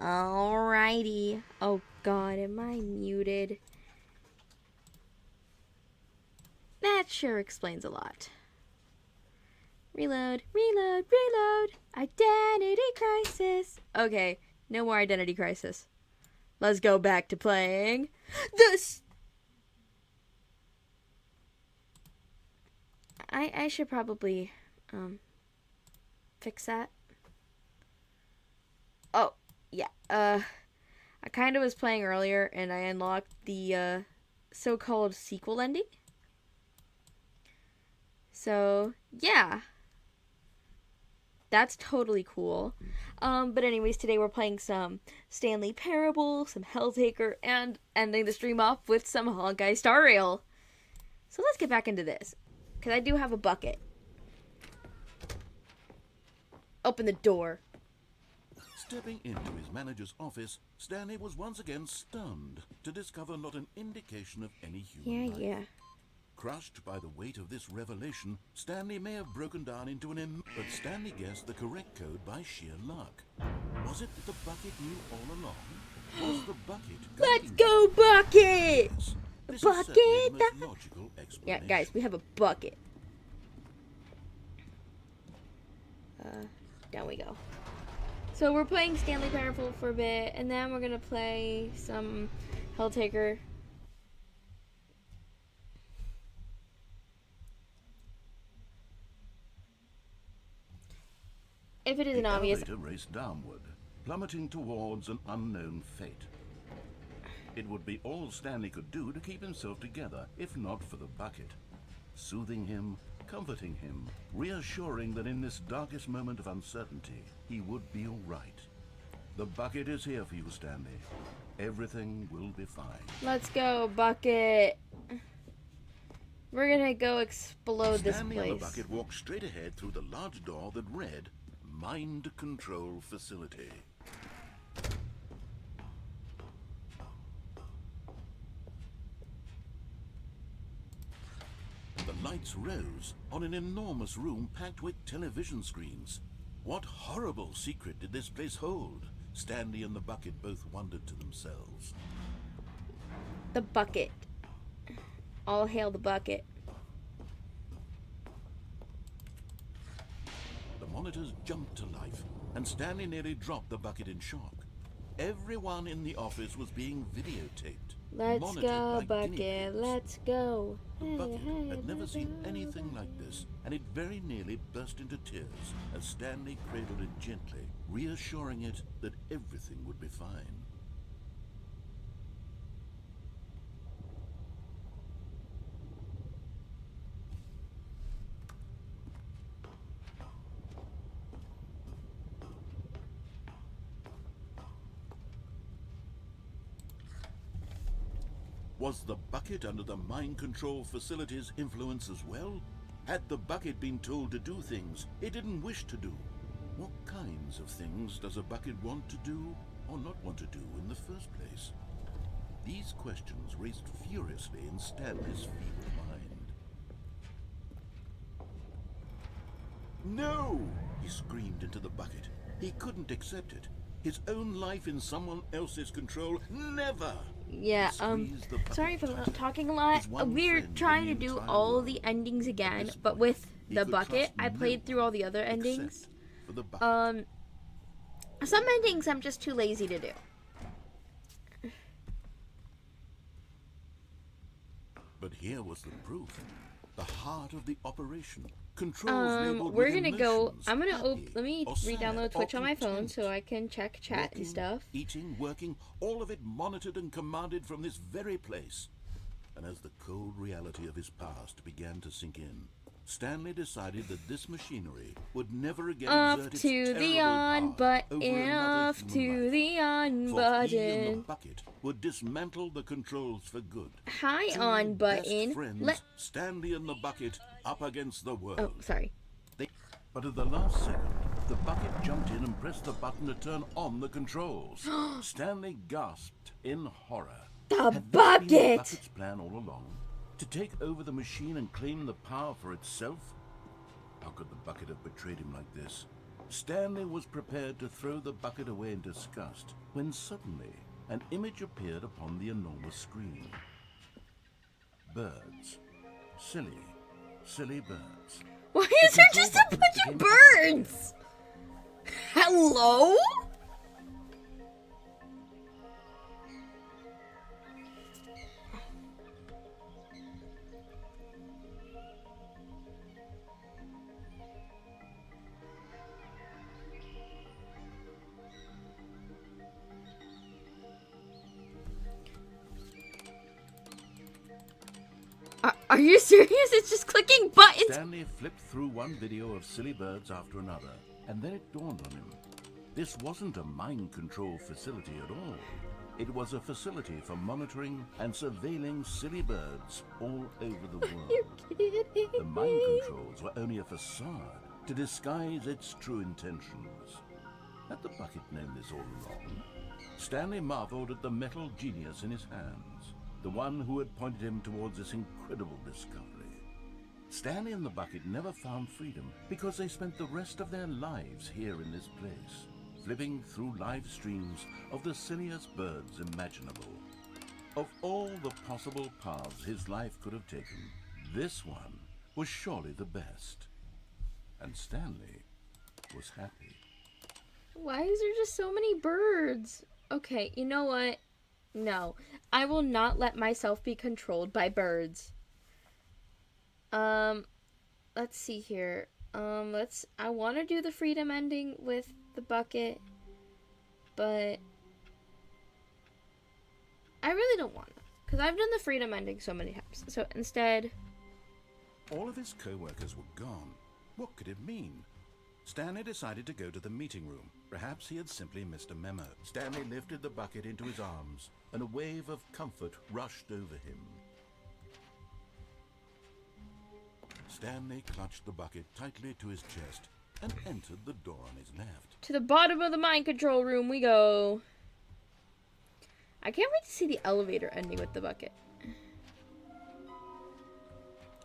Alrighty. Oh god, am I muted? That sure explains a lot. Reload, reload, reload. Identity crisis. Okay, no more identity crisis. Let's go back to playing this. I should probably fix that. Oh, yeah. I kind of was playing earlier and I unlocked the so-called sequel ending. So, yeah. That's totally cool. But anyways, today we're playing some Stanley Parable, some Helltaker, and ending the stream off with some Honkai Star Rail. So let's get back into this. Because I do have a bucket. Open the door. Stepping into his manager's office, Stanley was once again stunned to discover not an indication of any human life. Yeah. Crushed by the weight of this revelation, Stanley may have broken down into but Stanley guessed the correct code by sheer luck. Was it that the bucket knew all along? Was the bucket Let's go, bucket! This Bucket! is the most logical explanation. Yeah, guys, we have a bucket. Down we go. So we're playing Stanley Parable for a bit, and then we're gonna play some Helltaker. If it isn't obvious. The elevator raced downward, plummeting towards an unknown fate. It would be all Stanley could do to keep himself together, if not for the bucket. Soothing him, comforting him, reassuring that in this darkest moment of uncertainty, he would be all right. The bucket is here for you, Stanley. Everything will be fine. Let's go, bucket. We're gonna go explode this place. Stanley and the bucket walked straight ahead through the large door that read, Mind Control Facility. The lights rose on an enormous room packed with television screens. What horrible secret did this place hold? Stanley and the bucket both wondered to themselves. The bucket. All hail the bucket. The monitors jumped to life, and Stanley nearly dropped the bucket in shock. Everyone in the office was being videotaped. Let's go, bucket. Let's go. The bucket had never seen anything like this, and it very nearly burst into tears as Stanley cradled it gently, reassuring it that everything would be fine. Was the bucket under the mind control facility's influence as well? Had the bucket been told to do things it didn't wish to do? What kinds of things does a bucket want to do or not want to do in the first place? These questions raced furiously in Stanley's feeble mind. No! He screamed into the bucket. He couldn't accept it. His own life in someone else's control, never! Yeah, sorry for talking a lot. We're trying to do all the endings again, but with the bucket. I played through all the other endings. Some endings I'm just too lazy to do. But here was the proof. The heart of the operation. Controls we're gonna go. I'm gonna let me re-download Twitch on my phone so I can check chat and stuff. Eating, working, all of it monitored and commanded from this very place. And as the cold reality of his past began to sink in, Stanley decided that this machinery would never again exert its terrible power over another human life. For he and the bucket would dismantle the controls for good. Hi, on button. Friends, Stanley and the bucket up against the world. Oh, sorry. But at the last second, the bucket jumped in and pressed the button to turn on the controls. Stanley gasped in horror. The bucket! The bucket's plan all along? To take over the machine and claim the power for itself? How could the bucket have betrayed him like this? Stanley was prepared to throw the bucket away in disgust when suddenly an image appeared upon the enormous screen. Birds. Silly, silly birds. Why is there just a bunch of birds? Hello? Are you serious? It's just clicking buttons. Stanley flipped through one video of silly birds after another, and then it dawned on him. This wasn't a mind control facility at all. It was a facility for monitoring and surveilling silly birds all over the world. You're kidding. The mind controls were only a facade to disguise its true intentions. Had the bucket known this all along? Stanley marveled at the metal genius in his hands, the one who had pointed him towards this incredible discovery. Stanley and the bucket never found freedom because they spent the rest of their lives here in this place, flipping through live streams of the silliest birds imaginable. Of all the possible paths his life could have taken, this one was surely the best. And Stanley was happy. Why is there just so many birds? Okay, you know what? No, I will not let myself be controlled by birds. Let's see here. I want to do the freedom ending with the bucket, but I really don't want to, because I've done the freedom ending so many times. So instead... All of his co-workers were gone. What could it mean? Stanley decided to go to the meeting room. Perhaps he had simply missed a memo. Stanley lifted the bucket into his arms, and a wave of comfort rushed over him. Stanley clutched the bucket tightly to his chest and entered the door on his left. To the bottom of the mind control room we go. I can't wait to see the elevator ending with the bucket.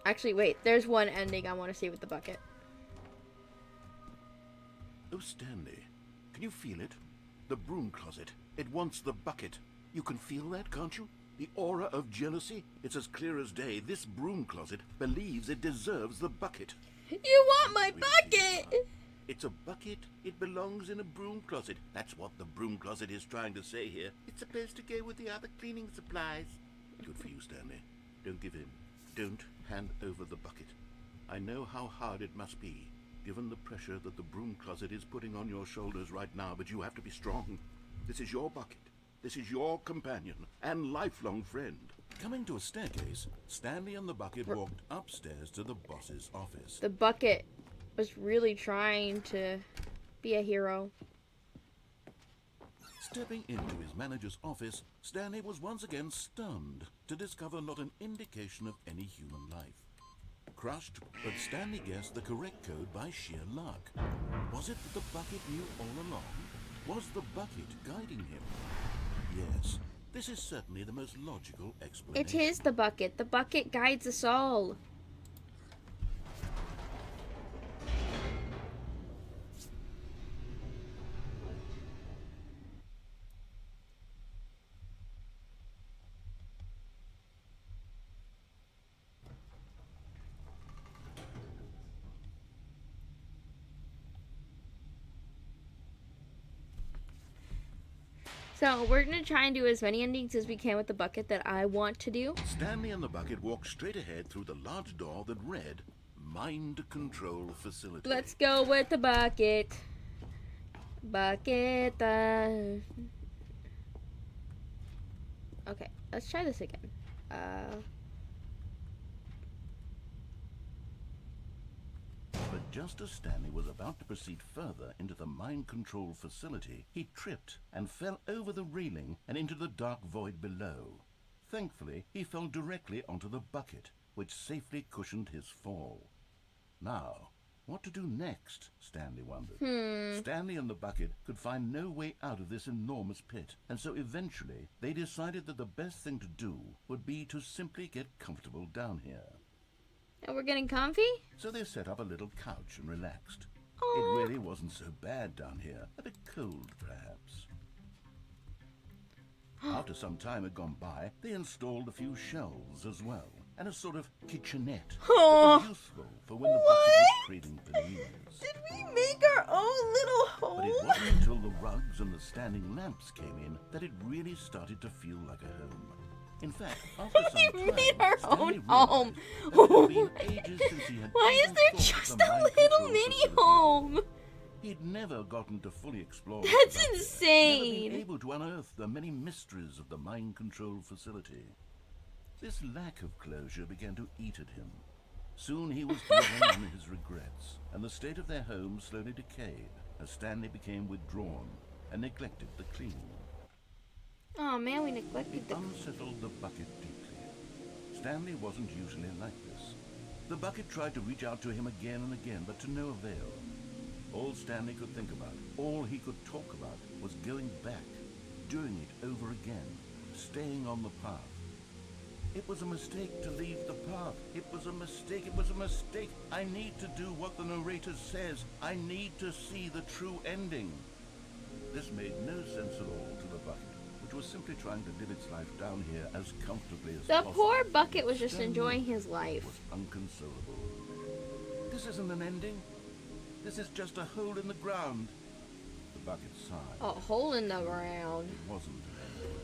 Actually, wait. There's one ending I want to see with the bucket. Oh, Stanley, can you feel it? The broom closet. It wants the bucket. You can feel that, can't you? The aura of jealousy? It's as clear as day. This broom closet believes it deserves the bucket. You want my bucket! It's a bucket. It belongs in a broom closet. That's what the broom closet is trying to say here. It's supposed to go with the other cleaning supplies. Good for you, Stanley. Don't give in. Don't hand over the bucket. I know how hard it must be, given the pressure that the broom closet is putting on your shoulders right now, but you have to be strong. This is your bucket. This is your companion and lifelong friend. Coming to a staircase, Stanley and the bucket walked upstairs to the boss's office. The bucket was really trying to be a hero. Stepping into his manager's office, Stanley was once again stunned to discover not an indication of any human life. Crushed, but Stanley guessed the correct code by sheer luck. Was it that the bucket knew all along? Was the bucket guiding him? Yes, this is certainly the most logical explanation. It is the bucket. The bucket guides us all. So we're going to try and do as many endings as we can with the bucket that I want to do. Stanley and the bucket walked straight ahead through the large door that read, Mind Control Facility. Let's go with the bucket. Bucket. Okay, let's try this again. But just as Stanley was about to proceed further into the mind control facility, he tripped and fell over the railing and into the dark void below. Thankfully, he fell directly onto the bucket, which safely cushioned his fall. Now, what to do next, Stanley wondered. Stanley and the bucket could find no way out of this enormous pit, and so eventually they decided that the best thing to do would be to simply get comfortable down here. And we're getting comfy? So they set up a little couch and relaxed. Aw. really wasn't so bad down here. A bit cold, perhaps. After some time had gone by, they installed a few shelves as well, and a sort of kitchenette that Aw. was useful for when the bucket was craving bananas. Did we make our own little home? But it wasn't until the rugs and the standing lamps came in that it really started to feel like a home. In fact, after some We time, made our Stanley own home. realized that it had been ages since he had Why is ever there thought of just the a mind little control mini facility. home? He'd never gotten to fully explore That's the bucket, insane. Never been able to unearth the many mysteries of the mind control facility. This lack of closure began to eat at him. Soon he was dwelling on his regrets, and the state of their home slowly decayed as Stanley became withdrawn and neglected the cleaning. Oh man, we It neglected the. unsettled the bucket deeply. Stanley wasn't usually like this. The bucket tried to reach out to him again and again, but to no avail. All Stanley could think about, all he could talk about, was going back, doing it over again, staying on the path. It was a mistake to leave the path. It was a mistake. It was a mistake. I need to do what the narrator says. I need to see the true ending. This made no sense at all to the bucket, which was simply trying to live its life down here as comfortably as The possible. poor bucket was just Stanley enjoying his life. was unconsolable. This isn't an ending. This is just a hole in the ground. The bucket sighed. A hole in the ground. It wasn't an ending,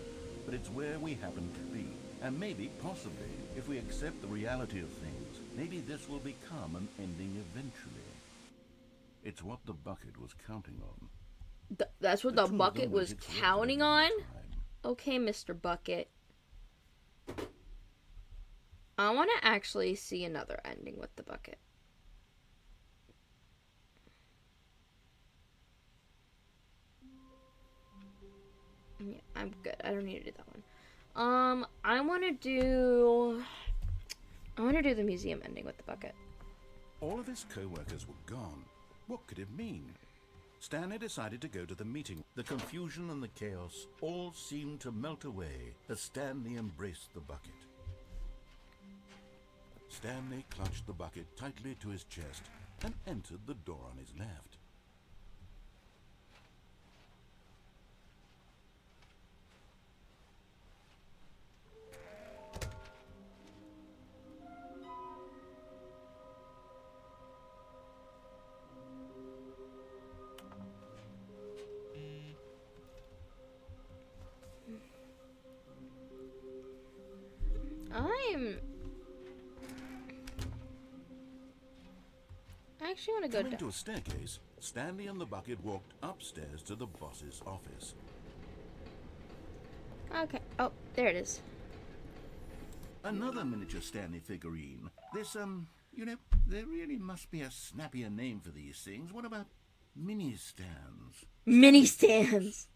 but it's where we happen to be. And maybe, possibly, if we accept the reality of things, maybe this will become an ending eventually. It's what the bucket was counting on. That's what The the two of bucket them was waited for a counting very long on? time. Okay, Mr. Bucket. I want to actually see another ending with the bucket. Yeah, I'm good. I don't need to do that one. I want to do the museum ending with the bucket. All of his co-workers were gone. What could it mean? Stanley decided to go to the meeting. The confusion and the chaos all seemed to melt away as Stanley embraced the bucket. Stanley clutched the bucket tightly to his chest and entered the door on his left. I actually want to go Coming down. to a staircase, Stanley and the bucket walked upstairs to the boss's office. Okay. Oh, there it is. Another miniature Stanley figurine. This, you know, there really must be a snappier name for these things. What about mini stands? Mini stands.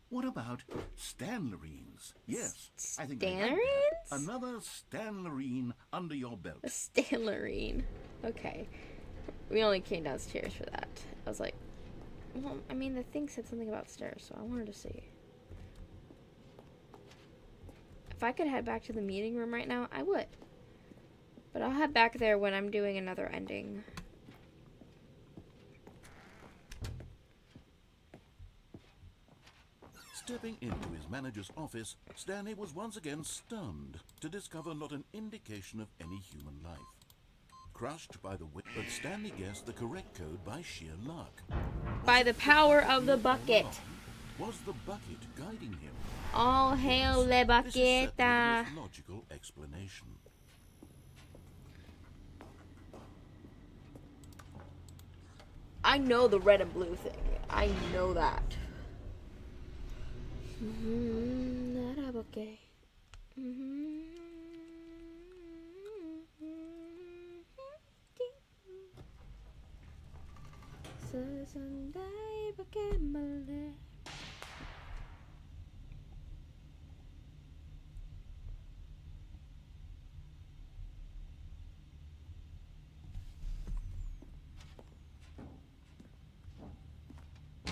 What about Stanlerines? Yes, I think I like that. Stanlerines? Another Stanlerine under your belt. A Stanlerine. Okay. We only came downstairs for that. I was like, well, I mean, the thing said something about stairs, so I wanted to see. If I could head back to the meeting room right now, I would. But I'll head back there when I'm doing another ending. Stepping into his manager's office, Stanley was once again stunned to discover not an indication of any human life. Crushed by the wind, but Stanley guessed the correct code by sheer luck. By the power of the bucket. Was the bucket guiding him? All hail le This is certainly the bucket. most logical explanation. I know the red and blue thing. I know that. Not okay.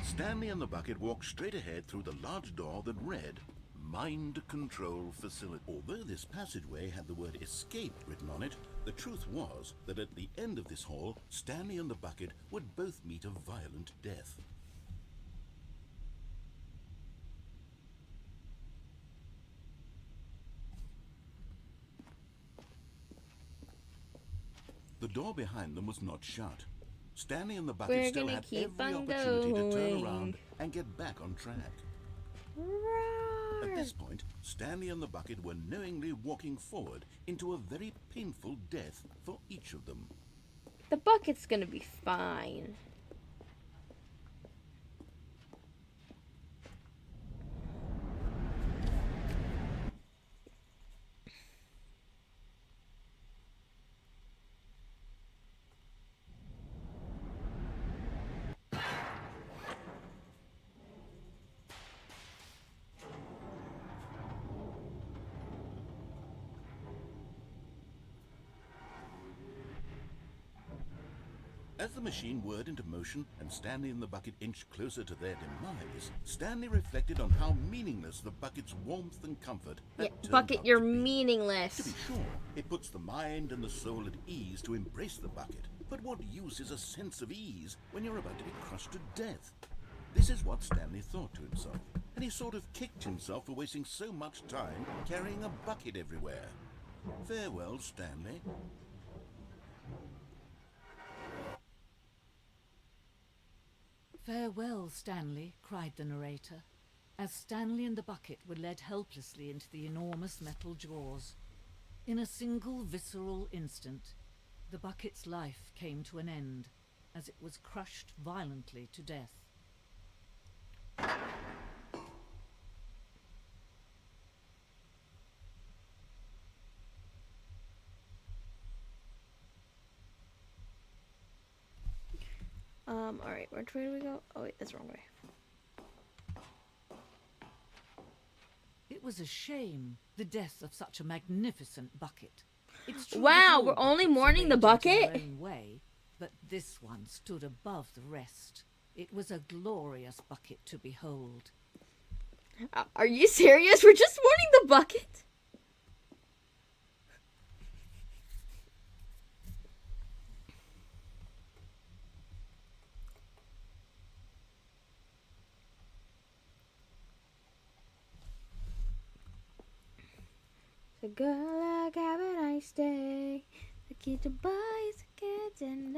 Stanley and the bucket walked straight ahead through the large door that read, Mind Control Facility. Although this passageway had the word escape written on it, the The truth was that at the end of this haul, Stanley and the bucket would both meet a violent death. The door behind them was not shut. Stanley and the bucket still had every opportunity to turn around and get back on track. Roar. At this point, Stanley and the bucket were knowingly walking forward into a very painful death for each of them. The bucket's gonna be fine. As the machine whirred into motion and Stanley and the bucket inched closer to their demise, Stanley reflected on how meaningless the bucket's warmth and comfort had turned Bucket, out you're to be. meaningless. To be sure, it puts the mind and the soul at ease to embrace the bucket. But what use is a sense of ease when you're about to be crushed to death? This is what Stanley thought to himself, and he sort of kicked himself for wasting so much time carrying a bucket everywhere. Farewell, Stanley. "Farewell, Stanley," cried the narrator, as Stanley and the bucket were led helplessly into the enormous metal jaws. In a single visceral instant, the bucket's life came to an end, as it was crushed violently to death. Alright, which way do we go? Oh wait, that's the wrong way. It was a shame, the death of such a magnificent bucket. It's true Wow, that all we're only buckets mourning the arranged in bucket? their own way, but this one stood above the rest. It was a glorious bucket to behold. Are you serious? We're just mourning the bucket? So girl, like have a nice day. The kid to buy is a kid and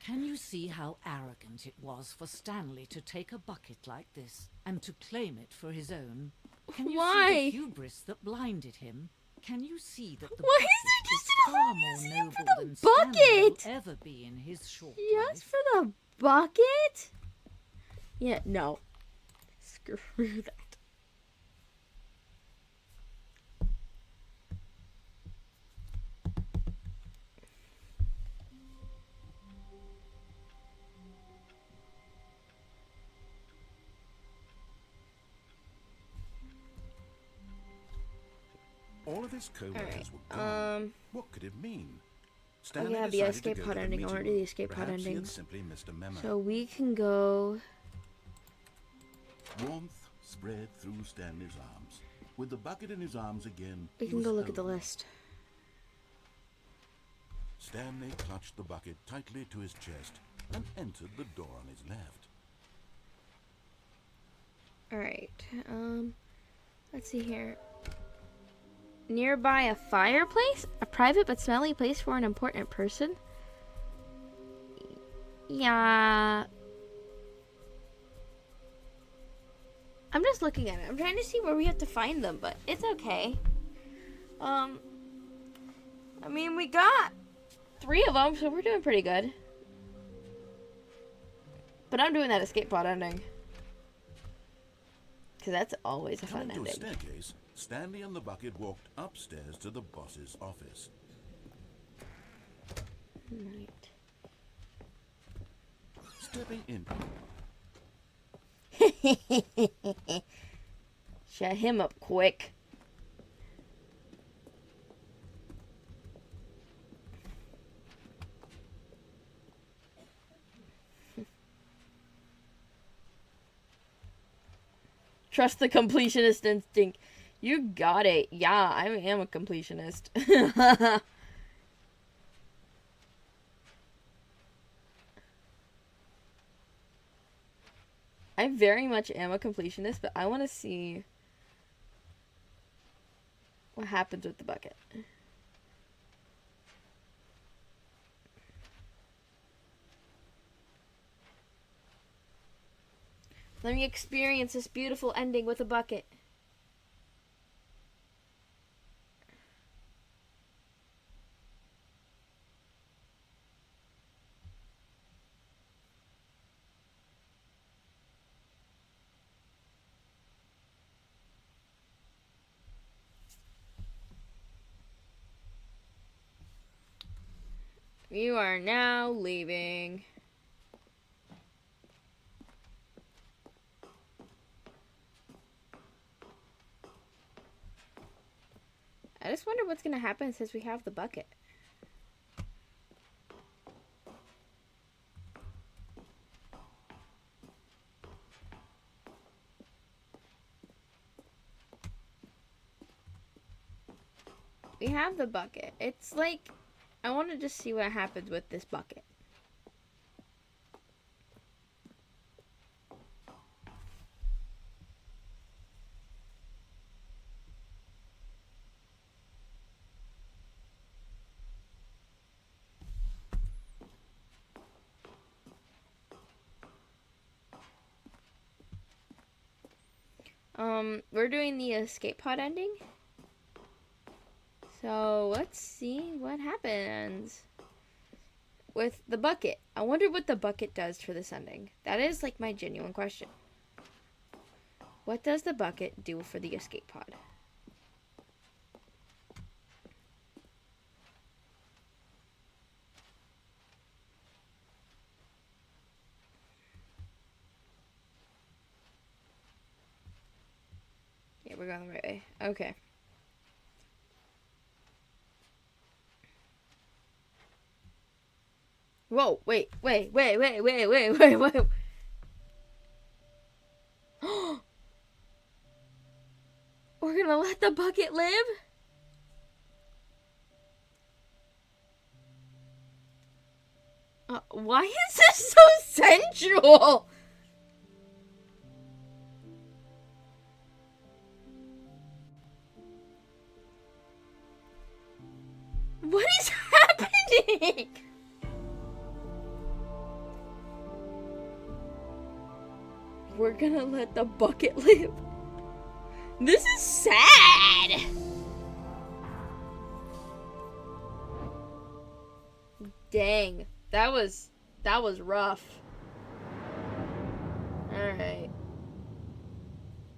Can you see how arrogant it was for Stanley to take a bucket like this and to claim it for his own? Can you Why? see the hubris that blinded him? Can you see that the Why bucket is there just is an far art more museum for noble the than Stanley will bucket? ever be in his short Just life? for the bucket? Yeah, no. Screw that. All of his co-workers Alright, were gone. What could it mean? Stanley yeah, the decided escape to go pod to the ending. I wanna meeting do the room. escape pod Perhaps he had ending. simply missed a memo. So we can go. Warmth spread through Stanley's arms. With the bucket in his arms again, We he can was go look at the home. list. Stanley clutched the bucket tightly to his chest and entered the door on his left. Alright, let's see here. Nearby a fireplace? A private but smelly place for an important person? Yeah. I'm just looking at it. I'm trying to see where we have to find them, but it's okay. I mean, we got 3 of them, so we're doing pretty good. But I'm doing that escape pod ending. Because that's always a fun Coming to a ending. staircase, Stanley and the bucket walked upstairs to the boss's office. Right. Stepping in, Shut him up quick. Trust the completionist instinct. You got it. Yeah, I am a completionist. I very much am a completionist, but I want to see what happens with the bucket. Let me experience this beautiful ending with a bucket. You are now leaving. I just wonder what's going to happen since we have the bucket. We have the bucket. It's like, I want to just see what happens with this bucket. We're doing the escape pod ending. So let's see what happens with the bucket. I wonder what the bucket does for this ending. That is like my genuine question. What does the bucket do for the escape pod? Yeah, we're going the right way. Okay. Whoa, wait. We're gonna let the bucket live? Why is this so sensual? What is happening? We're gonna let the bucket live. This is sad. Dang, that was rough. Alright.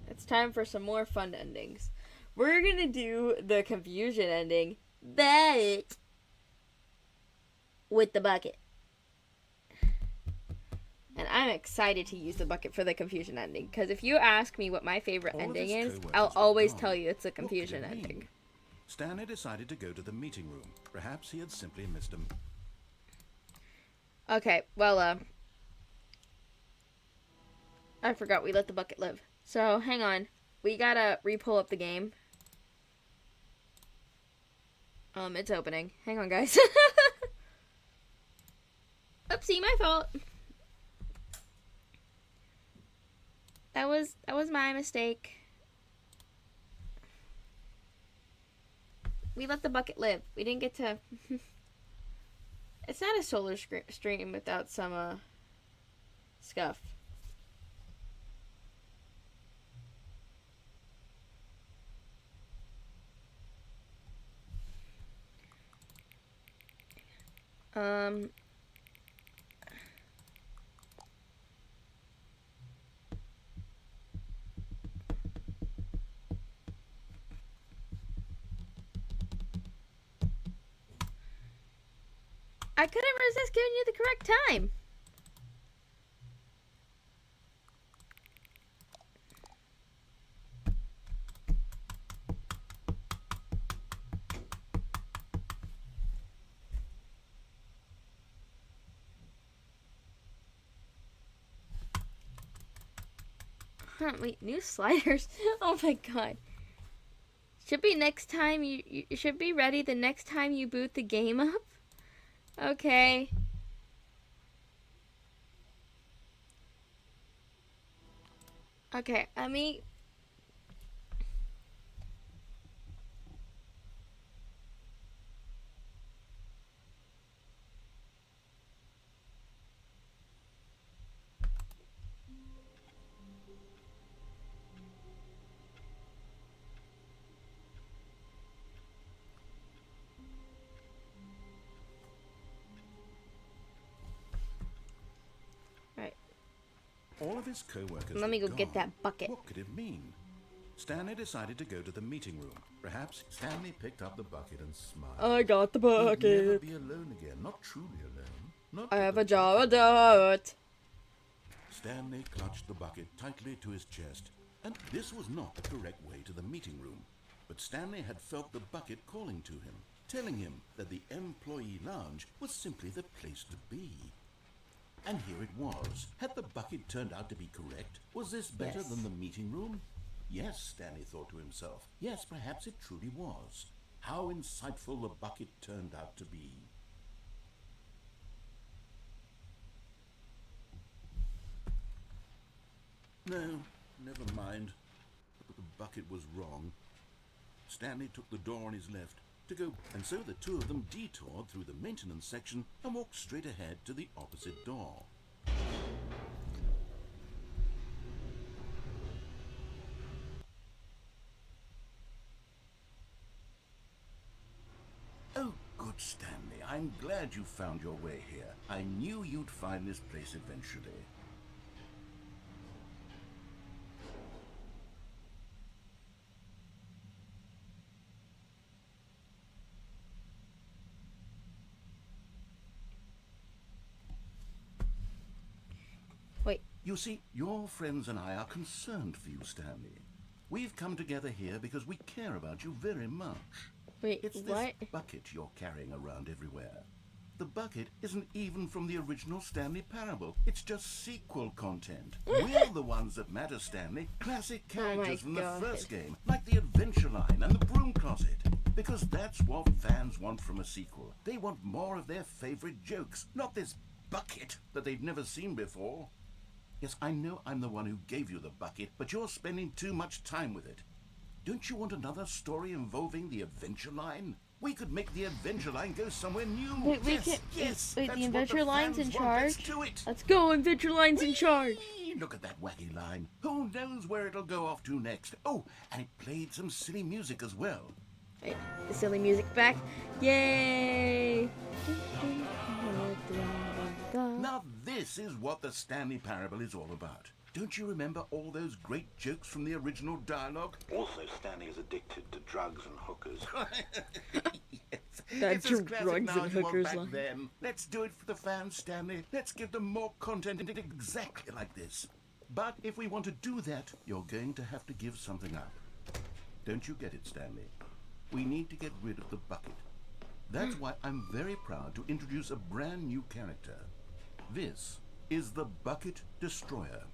It's time for some more fun endings. We're gonna do the confusion ending, but with the bucket. And I'm excited to use the bucket for the confusion ending, because if you ask me what my favorite ending is, I'll always tell you it's a confusion ending. Stanley decided to go to the meeting room. Perhaps he had simply missed him. Okay, well, I forgot we let the bucket live. So, hang on. We gotta re-pull up the game. It's opening. Hang on, guys. Oopsie, my fault. That was my mistake. We let the bucket live. We didn't get to... It's not a solar stream without some, scuff. I couldn't resist giving you the correct time. Huh, wait, new sliders? Oh my god. Should be next time you should be ready the next time you boot the game up. Okay. Okay, I mean. Right. All of his co-workers Let me were go get gone. that bucket. What could it mean? Stanley decided to go to the meeting room. Perhaps Stanley picked up the bucket and smiled. I got the He'd never bucket. be alone again, not truly alone. Not I with have the a jar of bucket. dirt. Stanley clutched the bucket tightly to his chest, and this was not the correct way to the meeting room. But Stanley had felt the bucket calling to him, telling him that the employee lounge was simply the place to be. And here it was. Had the bucket turned out to be correct? Was this better Yes. than the meeting room? Yes, Stanley thought to himself. Yes, perhaps it truly was. How insightful the bucket turned out to be. No, never mind. The bucket was wrong. Stanley took the door on his left to go, and so the two of them detoured through the maintenance section and walked straight ahead to the opposite door. Oh, good Stanley. I'm glad you found your way here. I knew you'd find this place eventually. Wait. You see, your friends and I are concerned for you, Stanley. We've come together here because we care about you very much. Wait, It's this what? bucket you're carrying around everywhere. The bucket isn't even from the original Stanley Parable. It's just sequel content. We're the ones that matter, Stanley. Classic characters from the God. first game, like the Adventure Line and the Broom Closet. Because that's what fans want from a sequel. They want more of their favorite jokes, not this bucket that they've never seen before. Yes, I know I'm the one who gave you the bucket, but you're spending too much time with it. Don't you want another story involving the Adventure Line? We could make the Adventure Line go somewhere new. Wait, we yes, can. yes. Wait, that's the what Adventure Line's in fans want. Let's charge. do it. Let's go, Adventure Line's in charge. Whee! Look at that wacky line. Who knows where it'll go off to next? Oh, and it played some silly music as well. Wait, the silly music back. Yay! Now this is what the Stanley Parable is all about. Don't you remember all those great jokes from the original dialogue? Also, Stanley is addicted to drugs and hookers. Yes. That's It's your as classic drugs now and as it was hookers back line. then. Let's do it for the fans, Stanley. Let's give them more content exactly like this. But if we want to do that, you're going to have to give something up. Don't you get it, Stanley? We need to get rid of the bucket. That's why I'm very proud to introduce a brand new character. This is the Bucket Destroyer.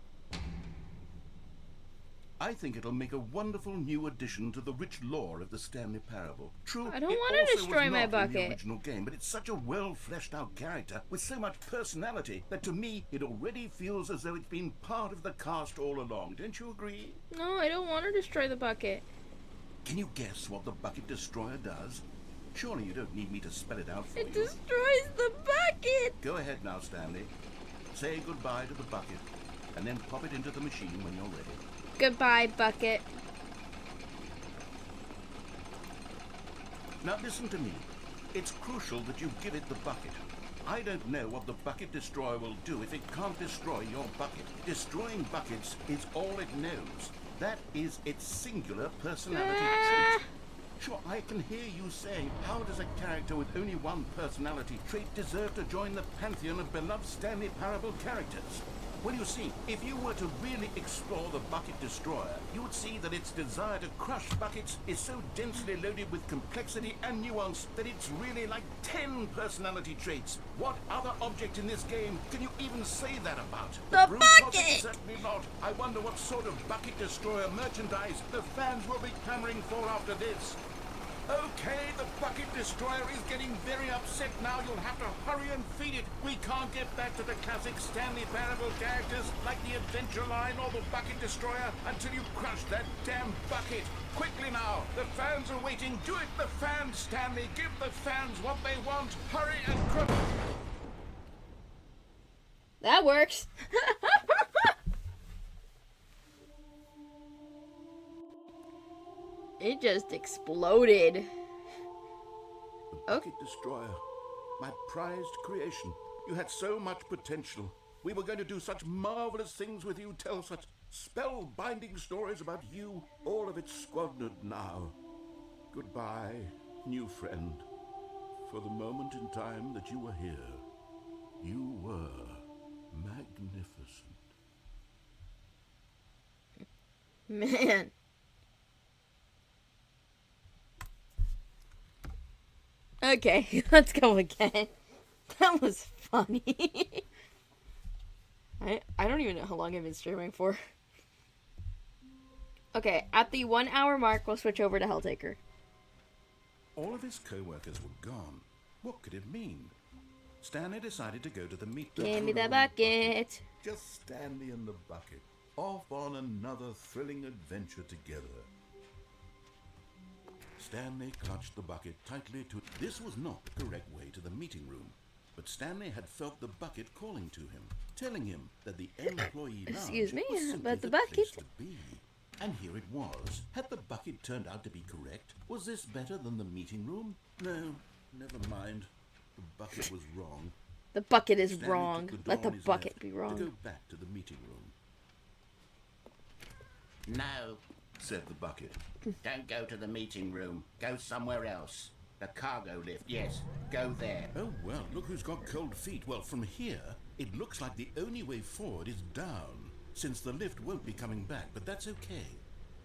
I think it'll make a wonderful new addition to the rich lore of the Stanley Parable. True, I don't it want to also destroy was my not in bucket. the original game, but it's such a well fleshed out character with so much personality that to me it already feels as though it's been part of the cast all along. Don't you agree? No, I don't want to destroy the bucket. Can you guess what the Bucket Destroyer does? Surely you don't need me to spell it out for It you. destroys the bucket. Go ahead now, Stanley. Say goodbye to the bucket, and then pop it into the machine when you're ready. Goodbye, bucket. Now listen to me. It's crucial that you give it the bucket. I don't know what the Bucket Destroyer will do if it can't destroy your bucket. Destroying buckets is all it knows. That is its singular personality trait. Sure, I can hear you saying, how does a character with only one personality trait deserve to join the pantheon of beloved Stanley Parable characters? Well, you see, if you were to really explore the Bucket Destroyer, you would see that its desire to crush buckets is so densely loaded with complexity and nuance that it's really like 10 personality traits. What other object in this game can you even say that about? The Broom Closet? bucket! Certainly not. I wonder what sort of Bucket Destroyer merchandise the fans will be clamoring for after this. Okay, the bucket destroyer is getting very upset now. You'll have to hurry and feed it. We can't get back to the classic Stanley Parable characters like the Adventure Line or the bucket destroyer until you crush that damn bucket. Quickly now, the fans are waiting. Do it, the fans, Stanley. Give the fans what they want. Hurry and crush. That works. It just exploded. The bucket destroyer, my prized creation. You had so much potential. We were going to do such marvelous things with you, tell such spell-binding stories about you. All of it squandered now. Goodbye, new friend. For the moment in time that you were here, you were magnificent. Man. Okay, let's go again. That was funny. I don't even know how long I've been streaming for. Okay, at the 1 hour mark, we'll switch over to Helltaker. All of his co-workers were gone. What could it mean? Stanley decided to go to the meet. Give me the bucket. Just Stanley and the bucket, off on another thrilling adventure together. Stanley clutched the bucket tightly to... This was not the correct way to the meeting room, but Stanley had felt the bucket calling to him, telling him that the employee lounge Excuse me, was simply but the place bucket... to be. And here it was. Had the bucket turned out to be correct? Was this better than the meeting room? No, never mind. The bucket was wrong. The bucket is Stanley wrong. took Let the door on his bucket left be To wrong. go back to the meeting room. No, Said the bucket. don't go to the meeting room. Go somewhere else. The cargo lift, yes. Go there. Oh, well, look who's got cold feet. Well, from here, it looks like the only way forward is down, since the lift won't be coming back, but that's okay.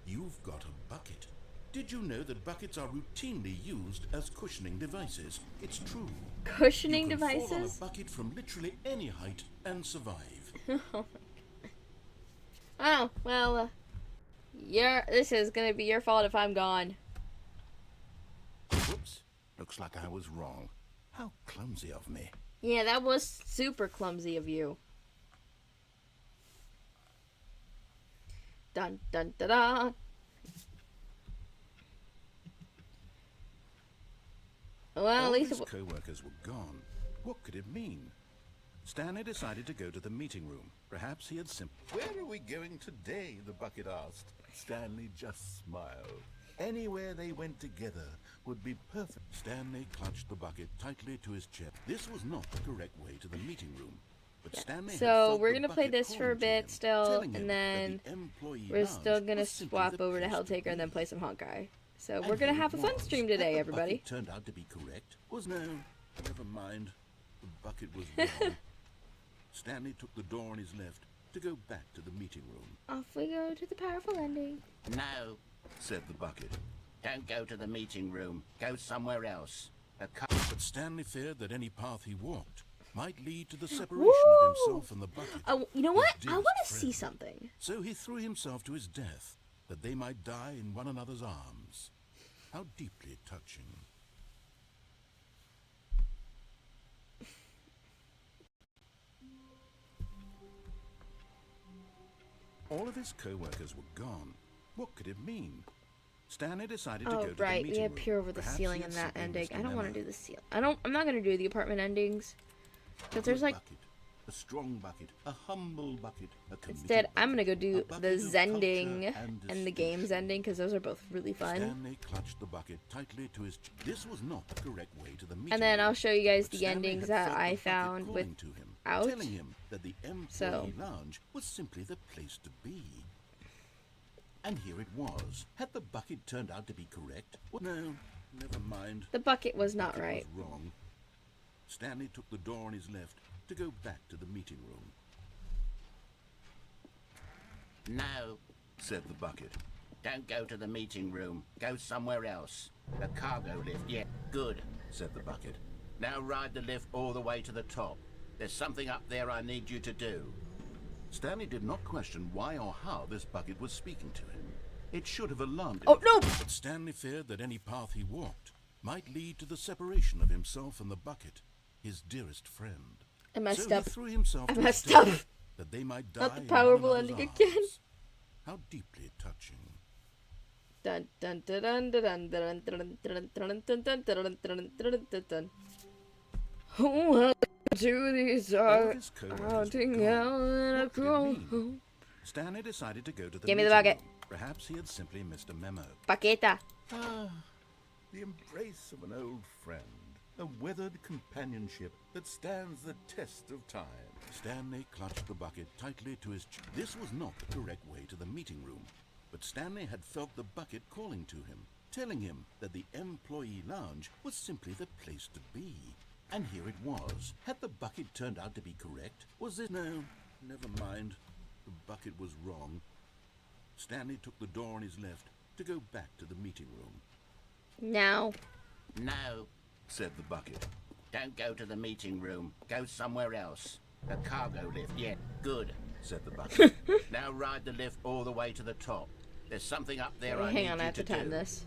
You've got a bucket. Did you know that buckets are routinely used as cushioning devices? It's true. Cushioning you can fall on a devices? bucket from literally any height and survive. Oh, well, this is gonna be your fault if I'm gone. Whoops. Looks like I was wrong. How clumsy of me. Yeah, that was super clumsy of you. Dun dun da da. Well, at All least his it co-workers were gone. What could it mean? Stanley decided to go to the meeting room. Perhaps he had simply... Where are we going today? The bucket asked. Stanley just smiled. Anywhere they went together would be perfect. Stanley clutched the bucket tightly to his chest. This was not the correct way to the meeting room. But Stanley had So felt we're the gonna play bucket this for a calling to bit him, still, telling him and that then the employee we're still lounge gonna was simply swap the over to place Helltaker and then be. play some Honkai. So And we're gonna here have a it fun was. stream Had today, the everybody. bucket turned out to be correct? Was no, never mind. The bucket was wrong. Stanley took the door on his left to go back to the meeting room. Off we go to the powerful ending. No, Said the bucket. don't go to the meeting room. Go somewhere else. The But Stanley feared that any path he walked might lead to the separation of himself and the bucket. Oh, you know his what? I dearest want to see friend. something. So he threw himself to his death, that they might die in one another's arms. How deeply touching. All of his co-workers were gone. What could it mean? Stanley decided to Oh, go to the right. We meeting had room. peer over the Perhaps ceiling he in had that simply ending. missed a I don't want to memo. do the ceiling. I'm not gonna do the apartment endings. Because there's like bucket, a strong bucket, a humble bucket, a committed instead I'm gonna bucket, go a do bucket the of Zending culture and the games distinction. ending because those are both really fun. Stanley clutched the bucket tightly to his. This was not the correct way to the meeting And then I'll room, show you guys but the Stanley endings had that felt the I bucket found calling with to him, out. telling him that the employee So- lounge was simply the place to be. And here it was. Had the bucket turned out to be correct? Well, no, never mind. The bucket was not Bucket right. was wrong. Stanley took the door on his left to go back to the meeting room. No, Said the bucket. don't go to the meeting room. Go somewhere else. The cargo lift, yeah. Good, Said the bucket. now ride the lift all the way to the top. There's something up there I need you to do. Stanley did not question why or how this bucket was speaking to him. It should have alarmed him. Oh, no! But Stanley feared that any path he walked might lead to the separation of himself and the bucket, his dearest friend. I messed So up. he threw himself I to messed his up. death, that they might die Not the in powerful one another's ending arms. again. How deeply touching. Dun dun dun dun dun dun dun dun dun dun dun dun dun dun dun dun. Oh, to these All are of his co-workers hunting were out gone. in a What could it crow. mean? Stanley decided to go to the Give me the meeting bucket. room. Perhaps he had simply missed a memo. Paqueta. The embrace of an old friend. A weathered companionship that stands the test of time. Stanley clutched the bucket tightly to his chest. This was not the correct way to the meeting room, but Stanley had felt the bucket calling to him, telling him that the employee lounge was simply the place to be. And here it was. Had the bucket turned out to be correct? Was it? No, never mind. The bucket was wrong. Stanley took the door on his left to go back to the meeting room. Now. No, Said the bucket. don't go to the meeting room. Go somewhere else. The cargo lift, yeah, good. Said the bucket. Now ride the lift all the way to the top. There's something up there I Hang need on, you I have to do. time this.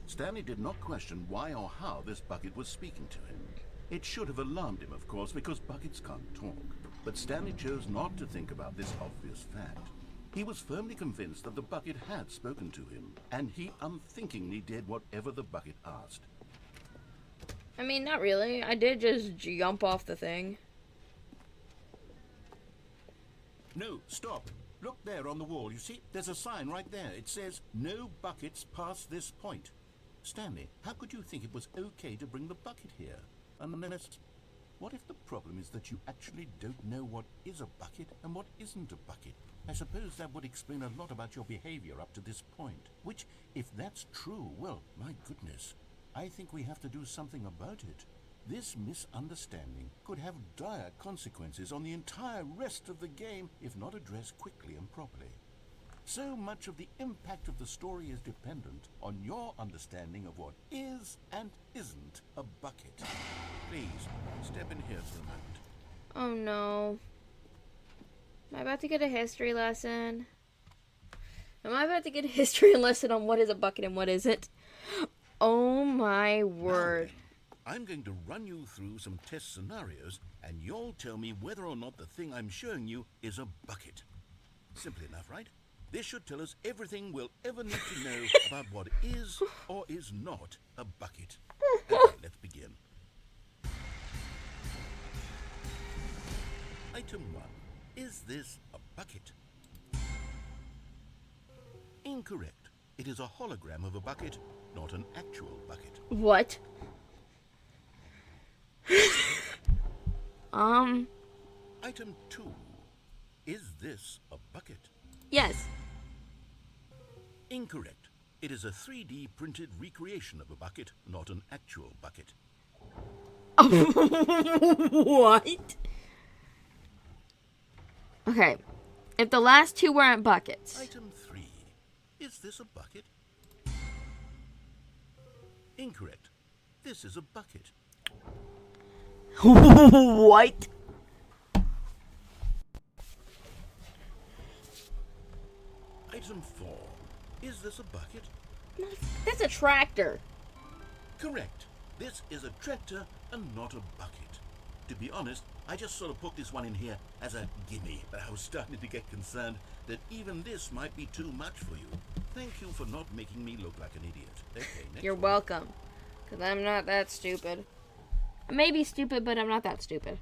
Stanley did not question why or how this bucket was speaking to him. It should have alarmed him, of course, because buckets can't talk. But Stanley chose not to think about this obvious fact. He was firmly convinced that the bucket had spoken to him, and he unthinkingly did whatever the bucket asked. I mean, not really. I did just jump off the thing. No, stop. Look there on the wall. You see, there's a sign right there. It says, "No buckets past this point." Stanley, how could you think it was okay to bring the bucket here? Unless, what if the problem is that you actually don't know what is a bucket and what isn't a bucket? I suppose that would explain a lot about your behavior up to this point. Which, if that's true, well, my goodness, I think we have to do something about it. This misunderstanding could have dire consequences on the entire rest of the game if not addressed quickly and properly. So much of the impact of the story is dependent on your understanding of what is and isn't a bucket. Please, step in here for a moment. Oh no. Am I about to get a history lesson? Am I about to get a history lesson on what is a bucket and what isn't? Oh my word. Now then, I'm going to run you through some test scenarios, and you'll tell me whether or not the thing I'm showing you is a bucket. Simple enough, right? This should tell us everything we'll ever need to know about what is or is not a bucket. Okay, let's begin. Item 1. Is this a bucket? Incorrect. It is a hologram of a bucket, not an actual bucket. What? Item 2. Is this a bucket? Yes. Incorrect. It is a 3D printed recreation of a bucket, not an actual bucket. What? Okay. If the last two weren't buckets. Item 3. Is this a bucket? Incorrect. This is a bucket. What? Item 4. Is this a bucket? That's a tractor. Correct. This is a tractor and not a bucket. To be honest, I just sort of put this one in here as a gimme, but I was starting to get concerned that even this might be too much for you. Thank you for not making me look like an idiot. Okay, next You're one. welcome. Because I'm not that stupid. I may be stupid, but I'm not that stupid.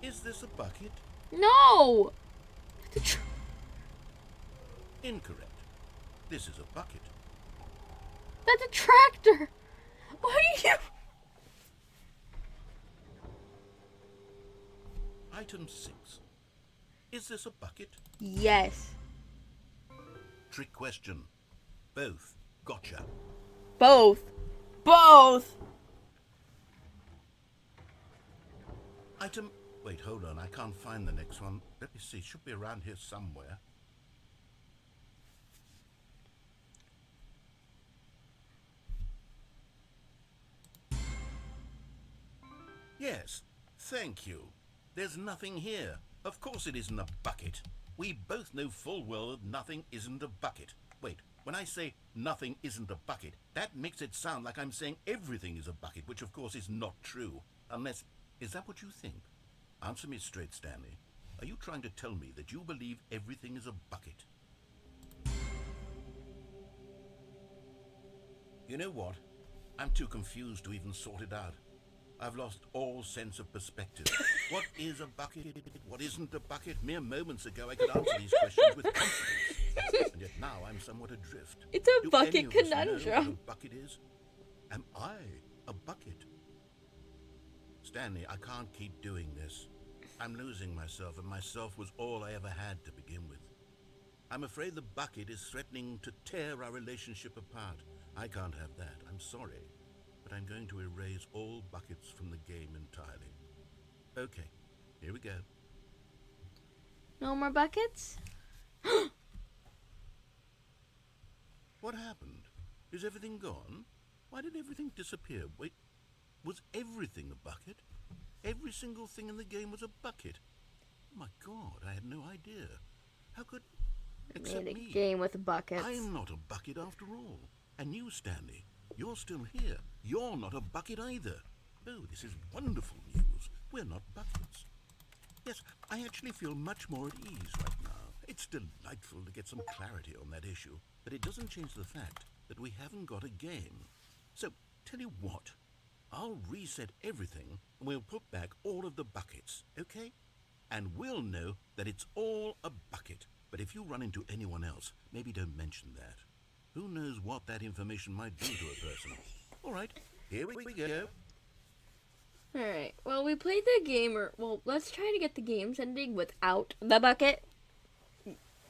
Is this a bucket? No! Incorrect. This is a bucket. That's a tractor! What are you... Item 6. Is this a bucket? Yes. Trick question. Both. Gotcha. Both. Both! Item... Wait, hold on. I can't find the next one. Let me see. It should be around here somewhere. Yes. Thank you. There's nothing here. Of course it isn't a bucket. We both know full well that nothing isn't a bucket. Wait, when I say nothing isn't a bucket, that makes it sound like I'm saying everything is a bucket, which of course is not true. Unless, is that what you think? Answer me straight, Stanley. Are you trying to tell me that you believe everything is a bucket? You know what? I'm too confused to even sort it out. I've lost all sense of perspective. What is a bucket? What isn't a bucket? Mere moments ago I could answer these questions with confidence. And yet now I'm somewhat adrift. It's a Do bucket any of us know conundrum. what a bucket is? Am I a bucket? Stanley, I can't keep doing this. I'm losing myself, and myself was all I ever had to begin with. I'm afraid the bucket is threatening to tear our relationship apart. I can't have that. I'm sorry. But I'm going to erase all buckets from the game entirely. Okay, here we go. No more buckets? What happened? Is everything gone? Why did everything disappear? Wait, was everything a bucket? Every single thing in the game was a bucket. Oh my God, I had no idea. How could... Except Made a me. game with buckets. I'm not a bucket after all. And you, Stanley, you're still here. You're not a bucket either. Oh, this is wonderful news. We're not buckets. Yes, I actually feel much more at ease right now. It's delightful to get some clarity on that issue, but it doesn't change the fact that we haven't got a game. So, tell you what, I'll reset everything and we'll put back all of the buckets, okay? And we'll know that it's all a bucket. But if you run into anyone else, maybe don't mention that. Who knows what that information might do to a person? All right, here we go. Alright, well, we played the game, well, let's try to get the game's ending without the bucket.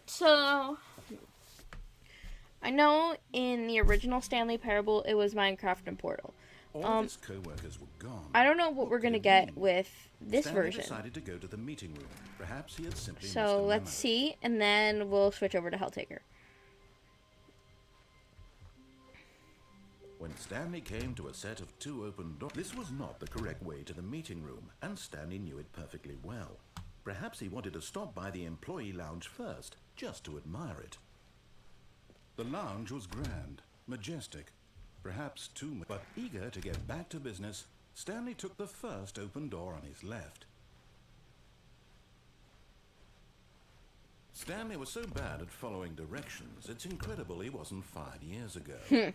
So, I know in the original Stanley Parable, it was Minecraft and Portal. All of his co-workers were gone. I don't know what we're going to get with this Stanley version. decided to go to the meeting room. Perhaps he had simply missed So, a let's memo. see, and then we'll switch over to Helltaker. When Stanley came to a set of 2 open doors, this was not the correct way to the meeting room, and Stanley knew it perfectly well. Perhaps he wanted to stop by the employee lounge first, just to admire it. The lounge was grand, majestic, perhaps too much, but eager to get back to business, Stanley took the first open door on his left. Stanley was so bad at following directions, it's incredible he wasn't 5 years ago.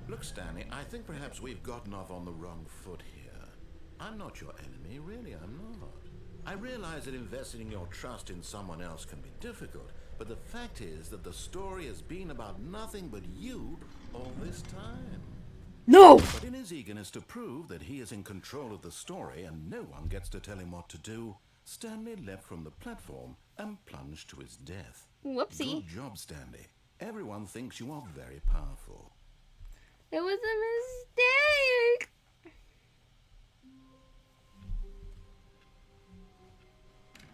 Look, Stanley, I think perhaps we've gotten off on the wrong foot here. I'm not your enemy, really, I'm not. I realize that investing your trust in someone else can be difficult, but the fact is that the story has been about nothing but you all this time. No! But in his eagerness to prove that he is in control of the story and no one gets to tell him what to do, Stanley leapt from the platform and plunged to his death. Whoopsie. Good job, Stanley. Everyone thinks you are very powerful. It was a mistake!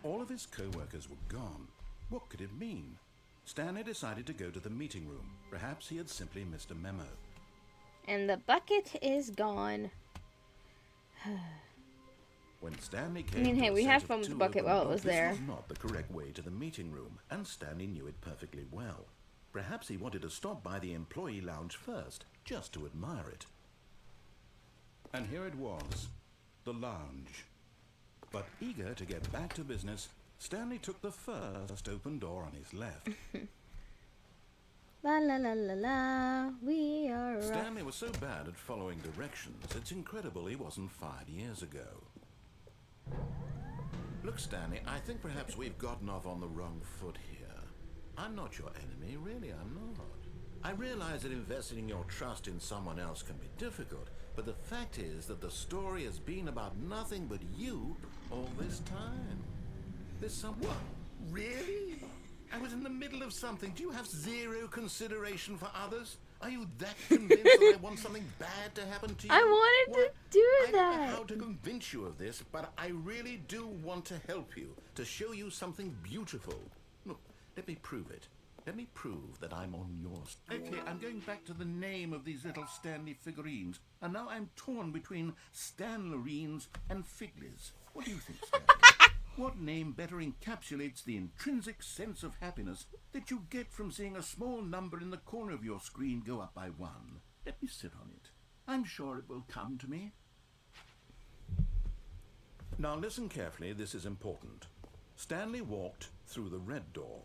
All of his co-workers were gone. What could it mean? Stanley decided to go to the meeting room. Perhaps he had simply missed a memo. And the bucket is gone. When Stanley I came mean, to hey, a we set had of fun with the 2 bucket open while it doors, was there. This was not the correct way to the meeting room, and Stanley knew it perfectly well. Perhaps he wanted to stop by the employee lounge first, just to admire it. And here it was, the lounge. But eager to get back to business, Stanley took the first open door on his left. La la la la la, we are rock. Stanley was so bad at following directions, it's incredible he wasn't 5 years ago. Look, Stanley, I think perhaps we've gotten off on the wrong foot here. I'm not your enemy, really, I'm not. I realize that investing your trust in someone else can be difficult, but the fact is that the story has been about nothing but you all this time. There's someone... Really? I was in the middle of something. Do you have zero consideration for others? Are you that convinced that I want something bad to happen to you? I wanted to do I don't know that. how to convince you of this, but I really do want to help you, to show you something beautiful. Look, let me prove it. Let me prove that I'm on yours. Okay, I'm going back to the name of these little Stanley figurines, and now I'm torn between Stanlerines and Figlies. What do you think, Stanley? What name better encapsulates the intrinsic sense of happiness that you get from seeing a small number in the corner of your screen go up by 1? Let me sit on it. I'm sure it will come to me. Now listen carefully, this is important. Stanley walked through the red door.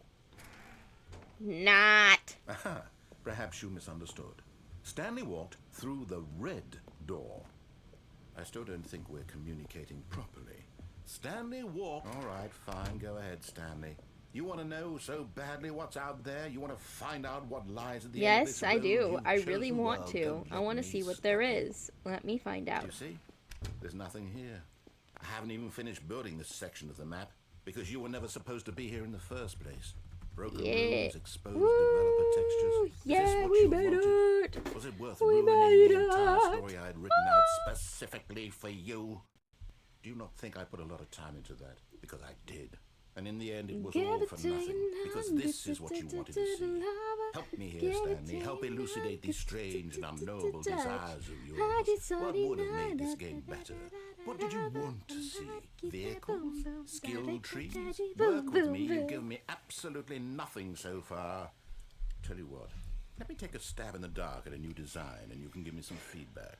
Not. Aha, perhaps you misunderstood. Stanley walked through the red door. I still don't think we're communicating properly. Stanley walked... All right, fine, go ahead, Stanley. You want to know so badly what's out there? You want to find out what lies at the end of this road? Yes, I do. You've I chosen really want well. to. Don't I let want to me see what stop there you. is. Let me find out. You see? There's nothing here. I haven't even finished building this section of the map because you were never supposed to be here in the first place. Broken rooms, exposed developer textures. Is Yeah, this what we you made wanted? it. Was it worth We ruining made the entire it. story I had written out specifically for you? Do you not think I put a lot of time into that? Because I did. And in the end, it was Give all it for to nothing. you Because now. this is what you wanted to see. Help me here, Stanley. Help elucidate these strange and unknowable desires of yours. What would have made this game better? What did you want to see? Vehicles? Skill trees? Work with me. You've given me absolutely nothing so far. Tell you what. Let me take a stab in the dark at a new design and you can give me some feedback.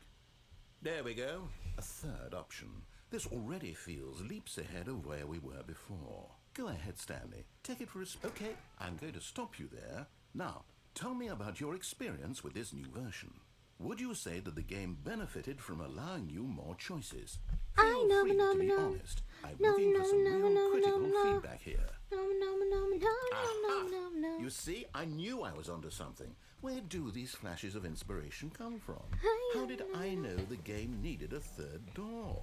There we go. A third option. This already feels leaps ahead of where we were before. Go ahead, Stanley. Take it for a spin. Okay, I'm going to stop you there. Now, tell me about your experience with this new version. Would you say that the game benefited from allowing you more choices? Feel free to be honest. I'm looking for some real critical feedback here. Aha! You see, I knew I was onto something. Where do these flashes of inspiration come from? How did I know the game needed a third door?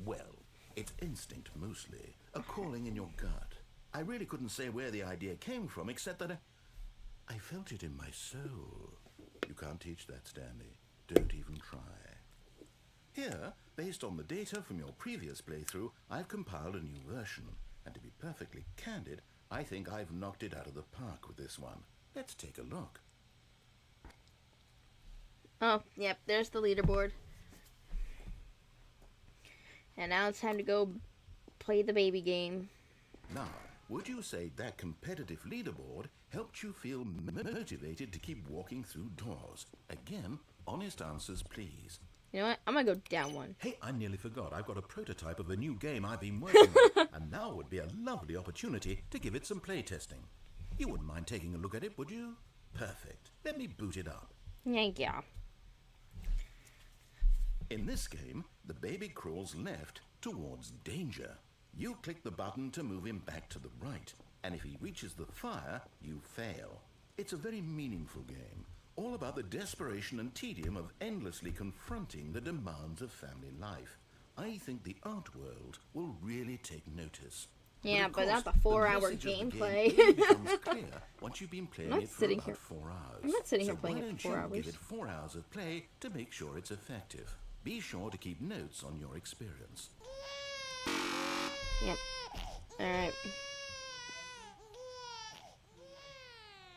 Well, it's instinct mostly, a calling in your gut. I really couldn't say where the idea came from, except that I felt it in my soul. You can't teach that, Stanley. Don't even try. Here, based on the data from your previous playthrough, I've compiled a new version. And to be perfectly candid, I think I've knocked it out of the park with this one. Let's take a look. Oh, yep, there's the leaderboard. And now it's time to go play the baby game. Now, would you say that competitive leaderboard helped you feel motivated to keep walking through doors? Again, honest answers, please. You know what? I'm gonna go down one. Hey, I nearly forgot. I've got a prototype of a new game I've been working on, and now would be a lovely opportunity to give it some playtesting. You wouldn't mind taking a look at it, would you? Perfect. Let me boot it up. Thank you. In this game, the baby crawls left towards danger. You click the button to move him back to the right, and if he reaches the fire, you fail. It's a very meaningful game, all about the desperation and tedium of endlessly confronting the demands of family life. I think the art world will really take notice. Yeah, of but course, that's a 4-hour the message of the gameplay. game only becomes clear once you've been playing I'm not it for sitting about here- 4 hours. I'm not sitting here So playing why it don't for 4 you hours. give it 4 hours of play to make sure it's effective. Be sure to keep notes on your experience. Yep. Alright.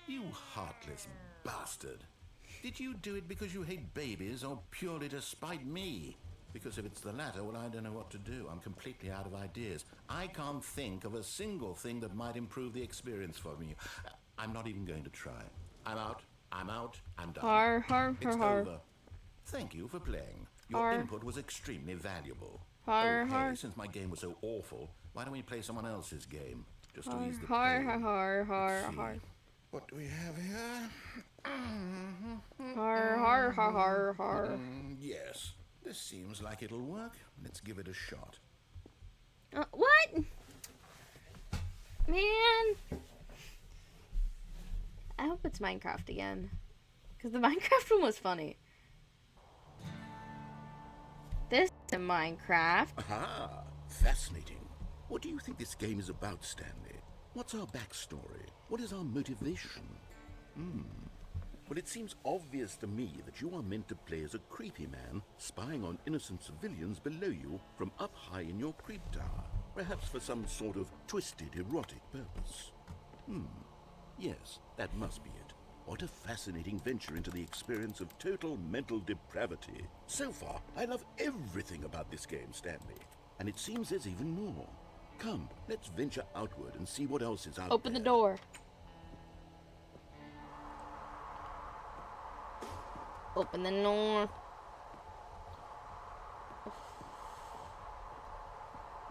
You heartless bastard. Did you do it because you hate babies or purely to spite me? Because if it's the latter, well, I don't know what to do. I'm completely out of ideas. I can't think of a single thing that might improve the experience for me. I'm not even going to try. I'm out. I'm done. Har, har, It's har, har. over. Thank you for playing. Your Har. input was extremely valuable. Har, Oh, hey, har. since my game was so awful, why don't we play someone else's game? Just to Har, ease the har, pain. har, har, har, Let's har. see. What do we have here? Har, har, har, har, har. Yes, this seems like it'll work. Let's give it a shot. What? Man. I hope it's Minecraft again. Because the Minecraft one was funny. This is Minecraft. Aha! Fascinating. What do you think this game is about, Stanley? What's our backstory? What is our motivation? Well, it seems obvious to me that you are meant to play as a creepy man spying on innocent civilians below you from up high in your creep tower, perhaps for some sort of twisted erotic purpose. Yes, that must be it. What a fascinating venture into the experience of total mental depravity. So far, I love everything about this game, Stanley. And it seems there's even more. Come, let's venture outward and see what else is out Open the there. door. Open the door.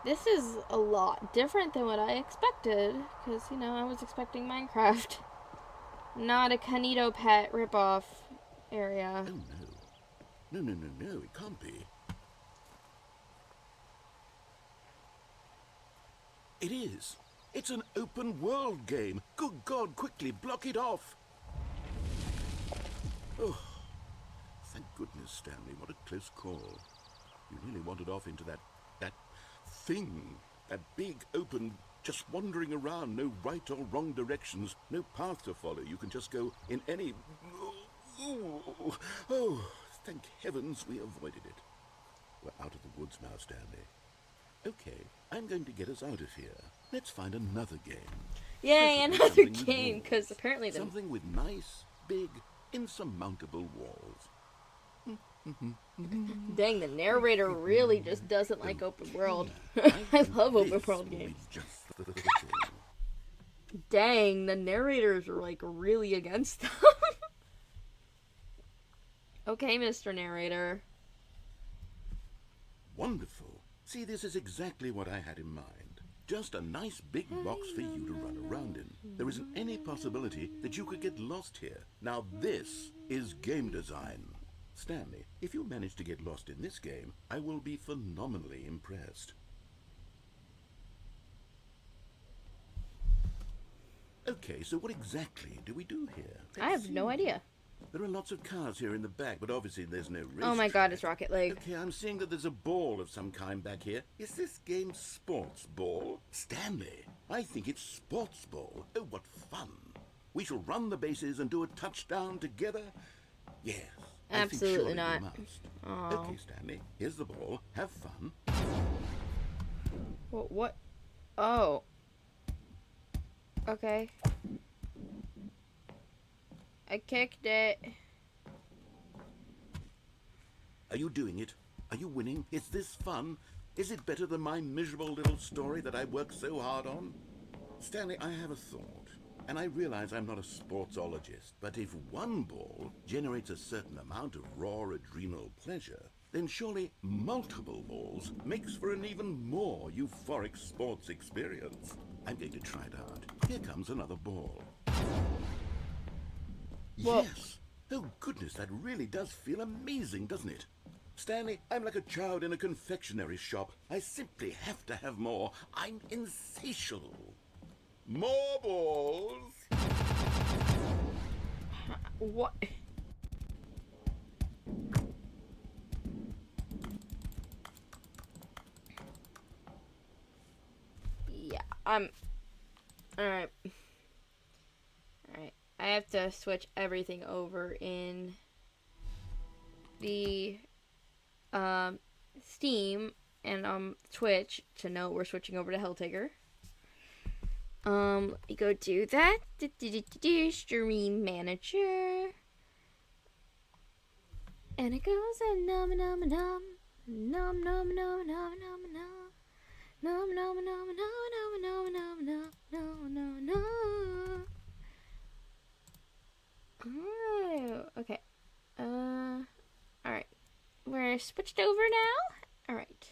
This is a lot different than what I expected, because, you know, I was expecting Minecraft. Not a Canito Pet ripoff area. Oh no. No, it can't be. It is. It's an open world game. Good God, quickly block it off. Oh, thank goodness, Stanley. What a close call. You really wandered off into that thing. That big, open, just wandering around. No right or wrong directions. No path to follow. You can just go in any... Oh, thank heavens we avoided it. We're out of the woods now, Stanley. Okay, I'm going to get us out of here. Let's find another game. Yay, Preferably another something with game, walls. because apparently the... Something with nice, big, insurmountable walls. Dang, the narrator really just doesn't like open world. I love open world games. Just the thing. Dang, the narrators are like really against them. Okay, Mr. Narrator. Wonderful. See, this is exactly what I had in mind. Just a nice big box for you to run around in. There isn't any possibility that you could get lost here. Now this is game design. Stanley, if you manage to get lost in this game, I will be phenomenally impressed. Okay, so what exactly do we do here? I have no idea. There are lots of cars here in the back, but obviously there's no race. Oh my god, it's Rocket League. Okay, I'm seeing that there's a ball of some kind back here. Is this game sports ball? Stanley, I think it's sports ball. Oh, what fun. We shall run the bases and do a touchdown together. Yes. Absolutely not. We must. Aw. Okay, Stanley, here's the ball. Have fun. What? Oh. Okay. I kicked it. Are you doing it? Are you winning? Is this fun? Is it better than my miserable little story that I worked so hard on? Stanley, I have a thought. And I realize I'm not a sportsologist, but if one ball generates a certain amount of raw adrenal pleasure, then surely multiple balls makes for an even more euphoric sports experience. I'm going to try it out. Here comes another ball. Well- Yes! Oh goodness, that really does feel amazing, doesn't it? Stanley, I'm like a child in a confectionery shop. I simply have to have more. I'm insatiable. More balls! What? Yeah, I'm... Alright. Alright. I have to switch everything over in the Steam and Twitch to know we're switching over to Helltaker. Let me go do that. Stream manager. And it goes num num num num num num num num num num num num num num num num num num num. Oh, okay. Alright. We're switched over now. Alright.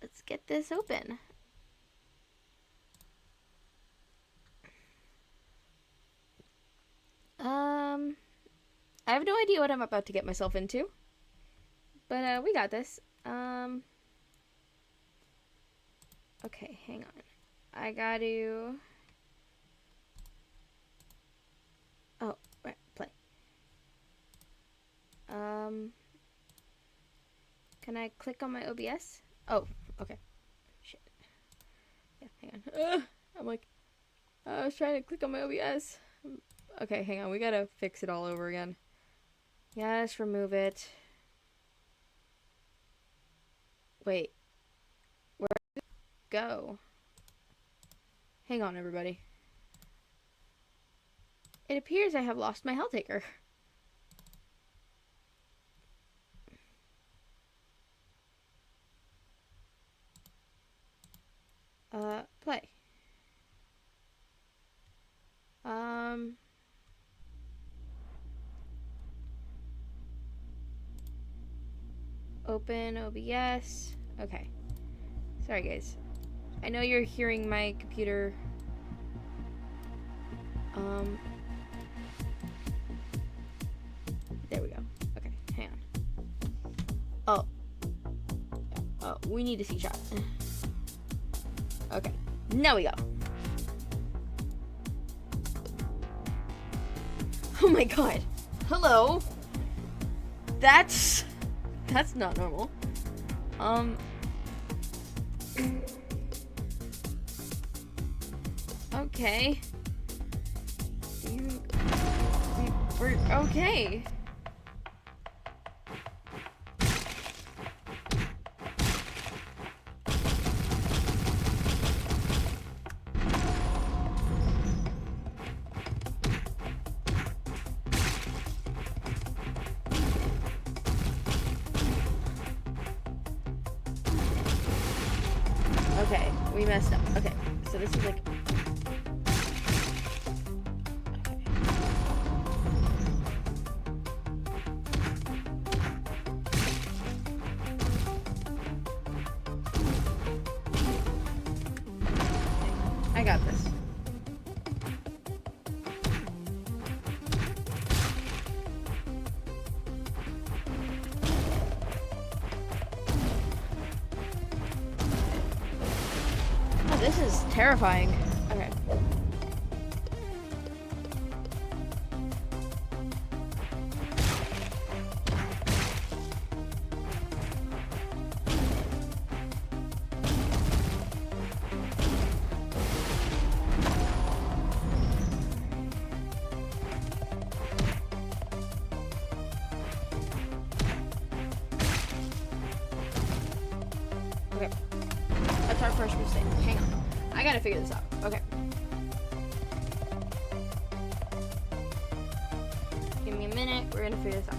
Let's get this open. I have no idea what I'm about to get myself into. But, we got this. Okay, hang on. I gotta... Oh, right, play. Can I click on my OBS? Oh, okay. Shit. Yeah, hang on. I'm like... I was trying to click on my OBS. Okay, hang on. We gotta fix it all over again. Yes, remove it. Wait. Where did it go? Hang on, everybody. It appears I have lost my Helltaker. Play. Open OBS. Okay. Sorry, guys. I know you're hearing my computer. There we go. Okay, hang on. Oh, we need to see shot. Okay, now we go. Oh my god. Hello. That's not normal. Okay. We're okay. Okay, we messed up. Okay, so this is like... I got this. Oh, this is terrifying. Okay. Okay. That's our first mistake. Hang on. I gotta figure this out. Okay. Give me a minute. We're gonna figure this out.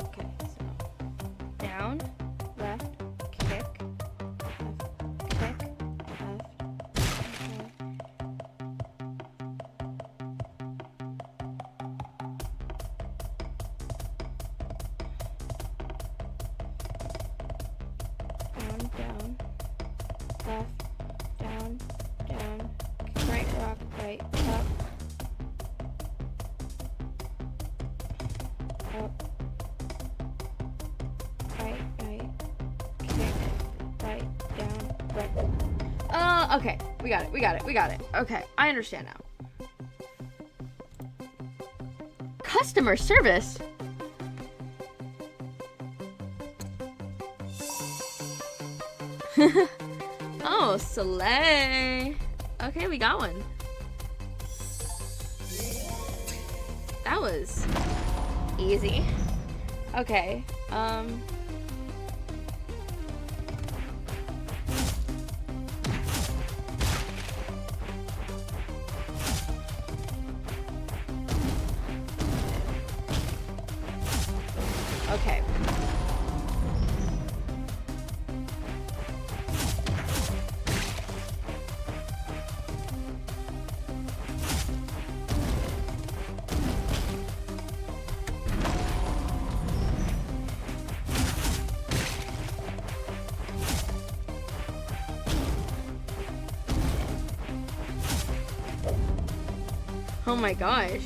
Okay, so down, left, kick, left, kick, left. Okay. Down, left, down, down, right rock, right, up, right, kick, right, down, right. Okay, we got it. Okay, I understand now. Customer service? Oh, Soleil. Okay, we got one. That was easy. Okay, okay. Oh my gosh.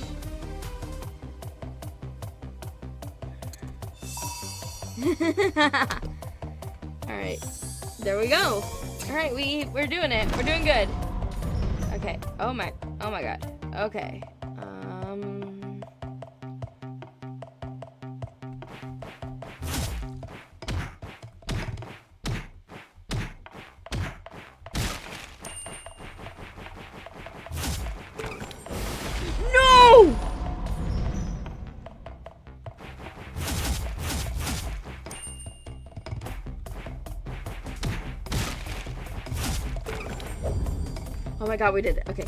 Alright. There we go. Alright, we're doing it. We're doing good. Okay. Oh my god. Okay. No! Oh my god, we did it. Okay.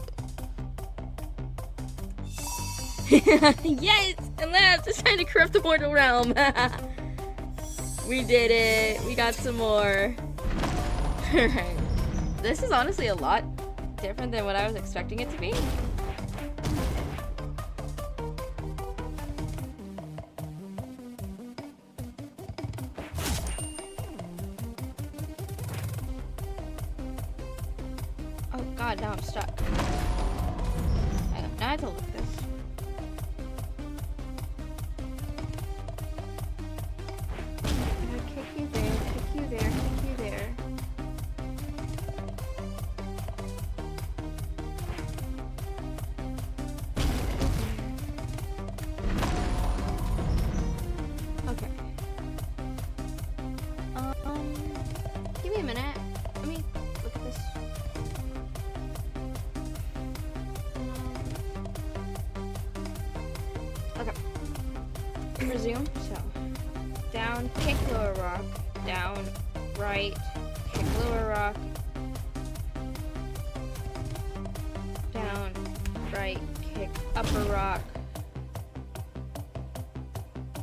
Yes! And left! It's time to corrupt the mortal realm! We did it! We got some more. Alright. This is honestly a lot different than what I was expecting it to be. Oh god, now I'm stuck. Hang on, now I have to look at this. Kick you there, kick you there, kick you there. Okay. Give me a minute. Let me look at this. Okay. Resume. So, down, kick lower rock, down, right, kick lower rock, down, right, kick upper rock,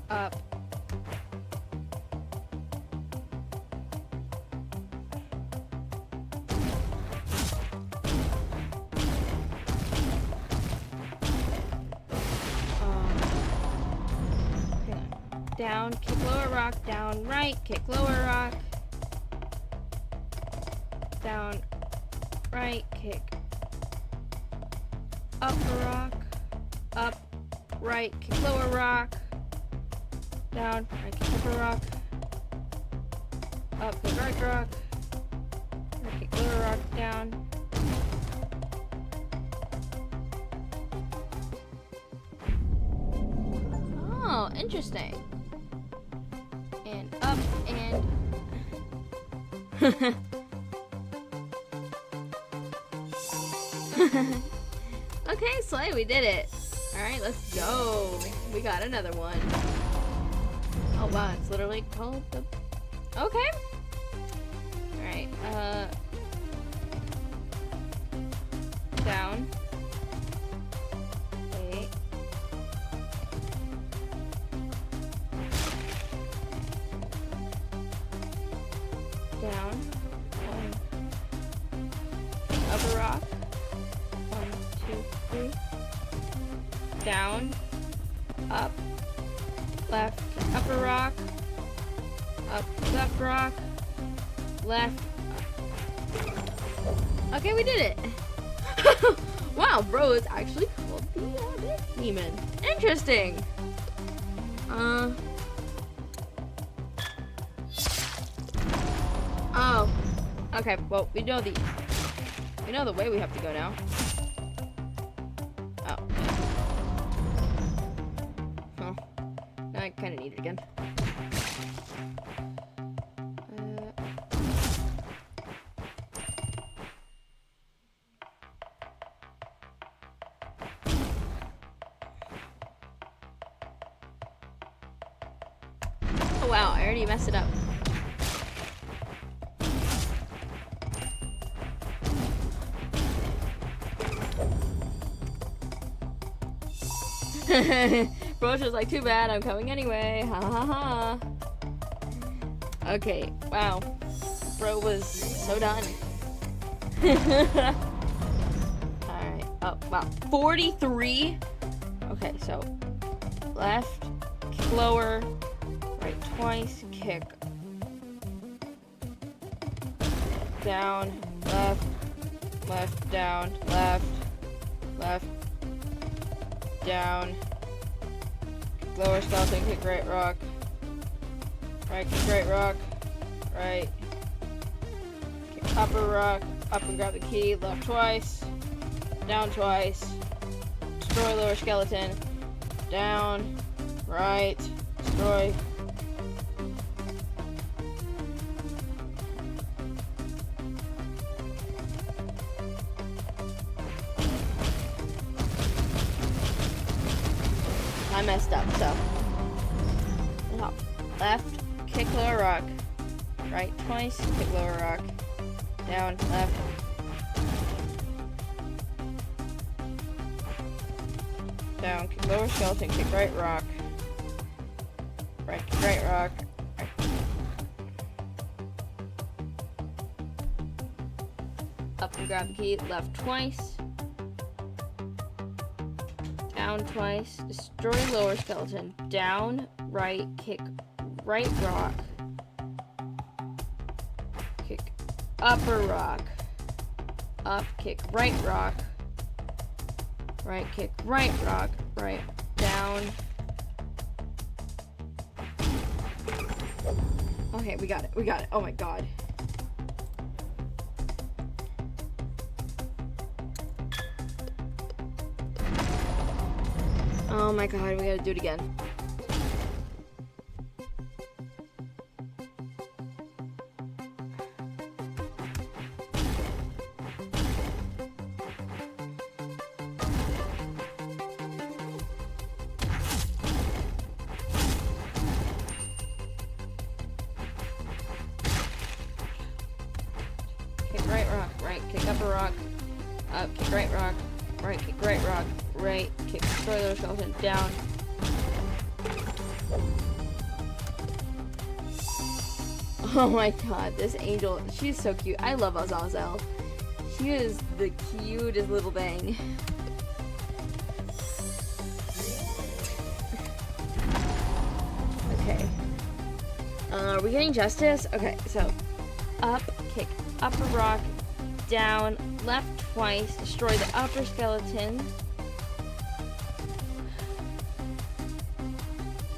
up, down, kick lower rock, down, right, kick lower rock, down, right, kick upper rock, up, right, kick lower rock, down, right, kick upper rock, up, kick right rock, right, kick lower rock, down. Oh, interesting. And up and okay, Slay, we did it. Alright, let's go. We got another one. Oh wow, it's literally called the... Okay. Alright, down. Wait. Down. One. Upper rock. 1, 2, 3. Down. Up. Left. Upper rock. Up. Left rock. Left. Up. Okay, we did it. Wow, bro, it's actually called the Demon. Interesting. Oh. Okay, well, we know the way we have to go now. Oh. Oh. Now I kind of need it again. Oh wow, I already messed it up. Broach was like, too bad, I'm coming anyway. Ha ha ha. Okay, wow. Bro was so done. Alright. Oh, wow. 43? Okay, so left, kick lower, right twice, kick down, left, left, down, left, left, down, kick lower skeleton, kick right rock, right, kick right rock, right, kick upper rock, up and grab the key, left twice, down twice, destroy lower skeleton, down, right, destroy, I messed up, so left, kick lower rock, right twice, kick lower rock, down, left, down, kick lower skeleton, kick right rock. Right, kick right rock. Right. Up and grab the key, left twice. Down twice, destroy lower skeleton, down, right, kick right rock. Kick upper rock. Up, kick right rock. Right, kick right rock. Right, down. Okay, we got it. We got it. Oh my god. Oh my god, we gotta do it again. Kick right rock, right, kick upper rock, up, kick right rock, right, kick right rock, right, kick destroy lower skeleton, down. Oh my god, this angel, she's so cute. I love Azazel. She is the cutest little thing. Okay. Are we getting justice? Okay, so up, kick upper rock, down, left twice, destroy the upper skeleton.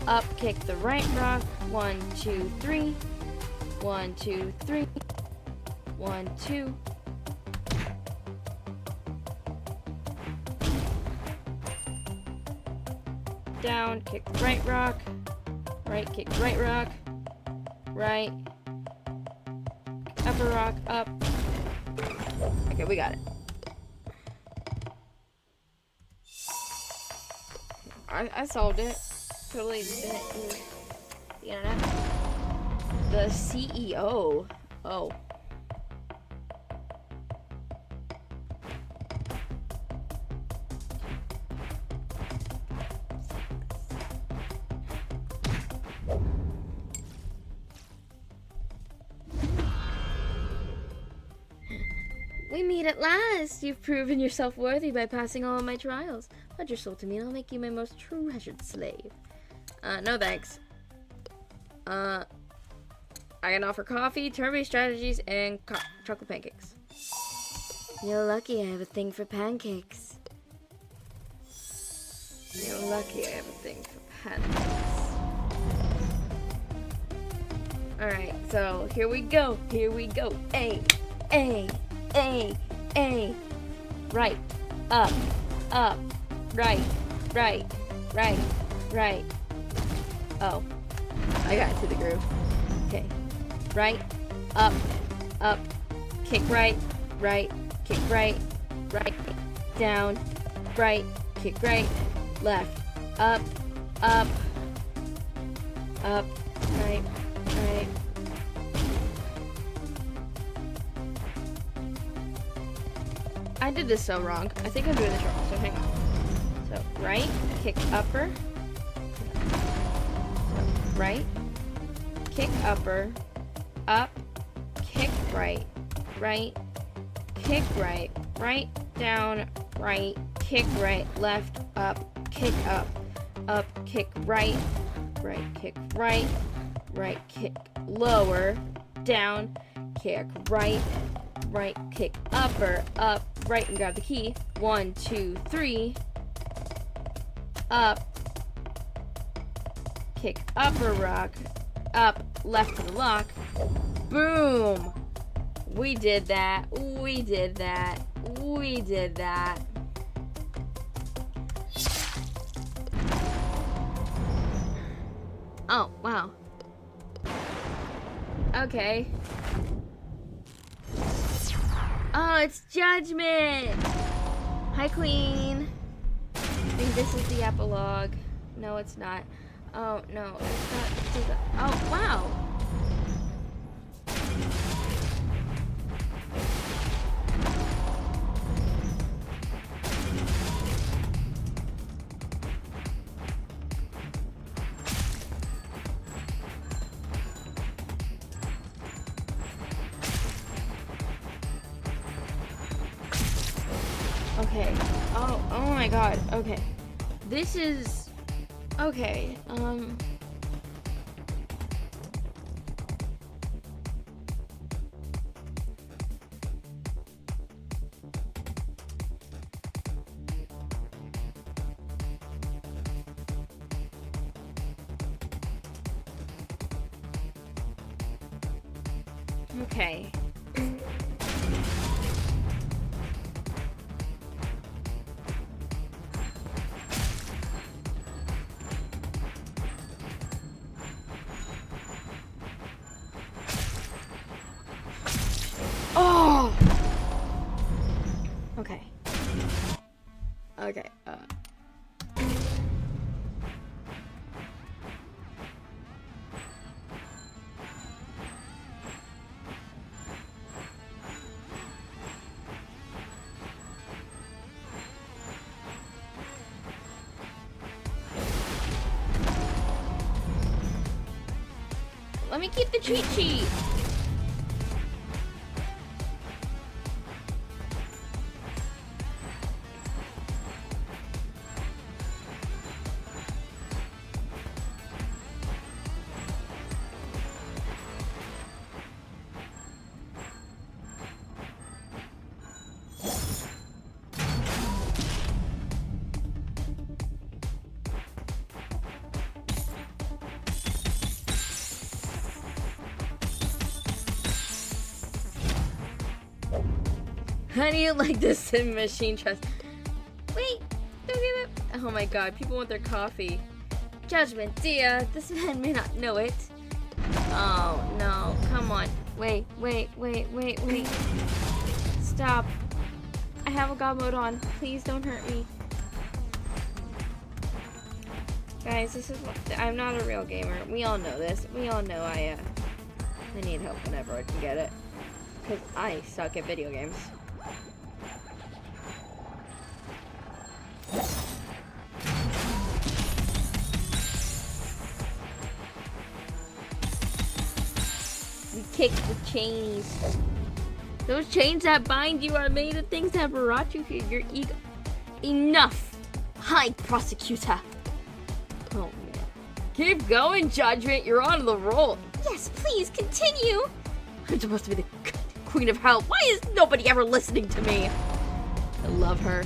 Up, kick the right rock. 1, 2, 3. 1, 2, 3. 1, 2. Down, kick right rock. Right, kick right rock. Right. Upper rock, up. Okay, we got it. I solved it. Totally did it through the internet. The CEO. Oh. We meet at last! You've proven yourself worthy by passing all of my trials. Pledge your soul to me and I'll make you my most treasured slave. No thanks. I can offer coffee, turn-based strategies, and chocolate pancakes. You're lucky I have a thing for pancakes. You're lucky I have a thing for pancakes. Alright, so here we go. Here we go. A. Right. Up. Right. Oh. I got into the groove. Okay. Right. Up. Kick right. Kick right. Down. Right. Kick right. Left. Up. Right. I did this so wrong. I think I'm doing this wrong, so hang on. So, right, kick upper. So, right, kick upper, up, kick right, kick right, down, right, kick right, left, up, kick kick right, kick right, kick lower, down, kick right, kick upper, up, right, and grab the key. 1, 2, 3. Up. Kick upper rock. Up, left to the lock. Boom! We did that. Oh, wow. Okay. Oh, it's Judgment! Hi, Queen. I think this is the epilogue. No, it's not. Oh, no. It's not. Oh, wow. Okay. Oh my god. Okay. This is... Okay, okay. Oh! Okay. Okay, let me keep the cheat sheet! How do you like this machine trust? Wait, don't get it. Oh my god, people want their coffee. Judgment, dear. This man may not know it. Oh no, come on. Wait. Stop. I have a god mode on. Please don't hurt me. Guys, this is what, I'm not a real gamer. We all know this. We all know I need help whenever I can get it. Because I suck at video games. We kick the chains. Those chains that bind you are made of things that brought you here. Your ego. Enough, high prosecutor. Oh man. Keep going, Judgment. You're on the roll. Yes, please continue. I'm supposed to be the queen of hell. Why is nobody ever listening to me? I love her.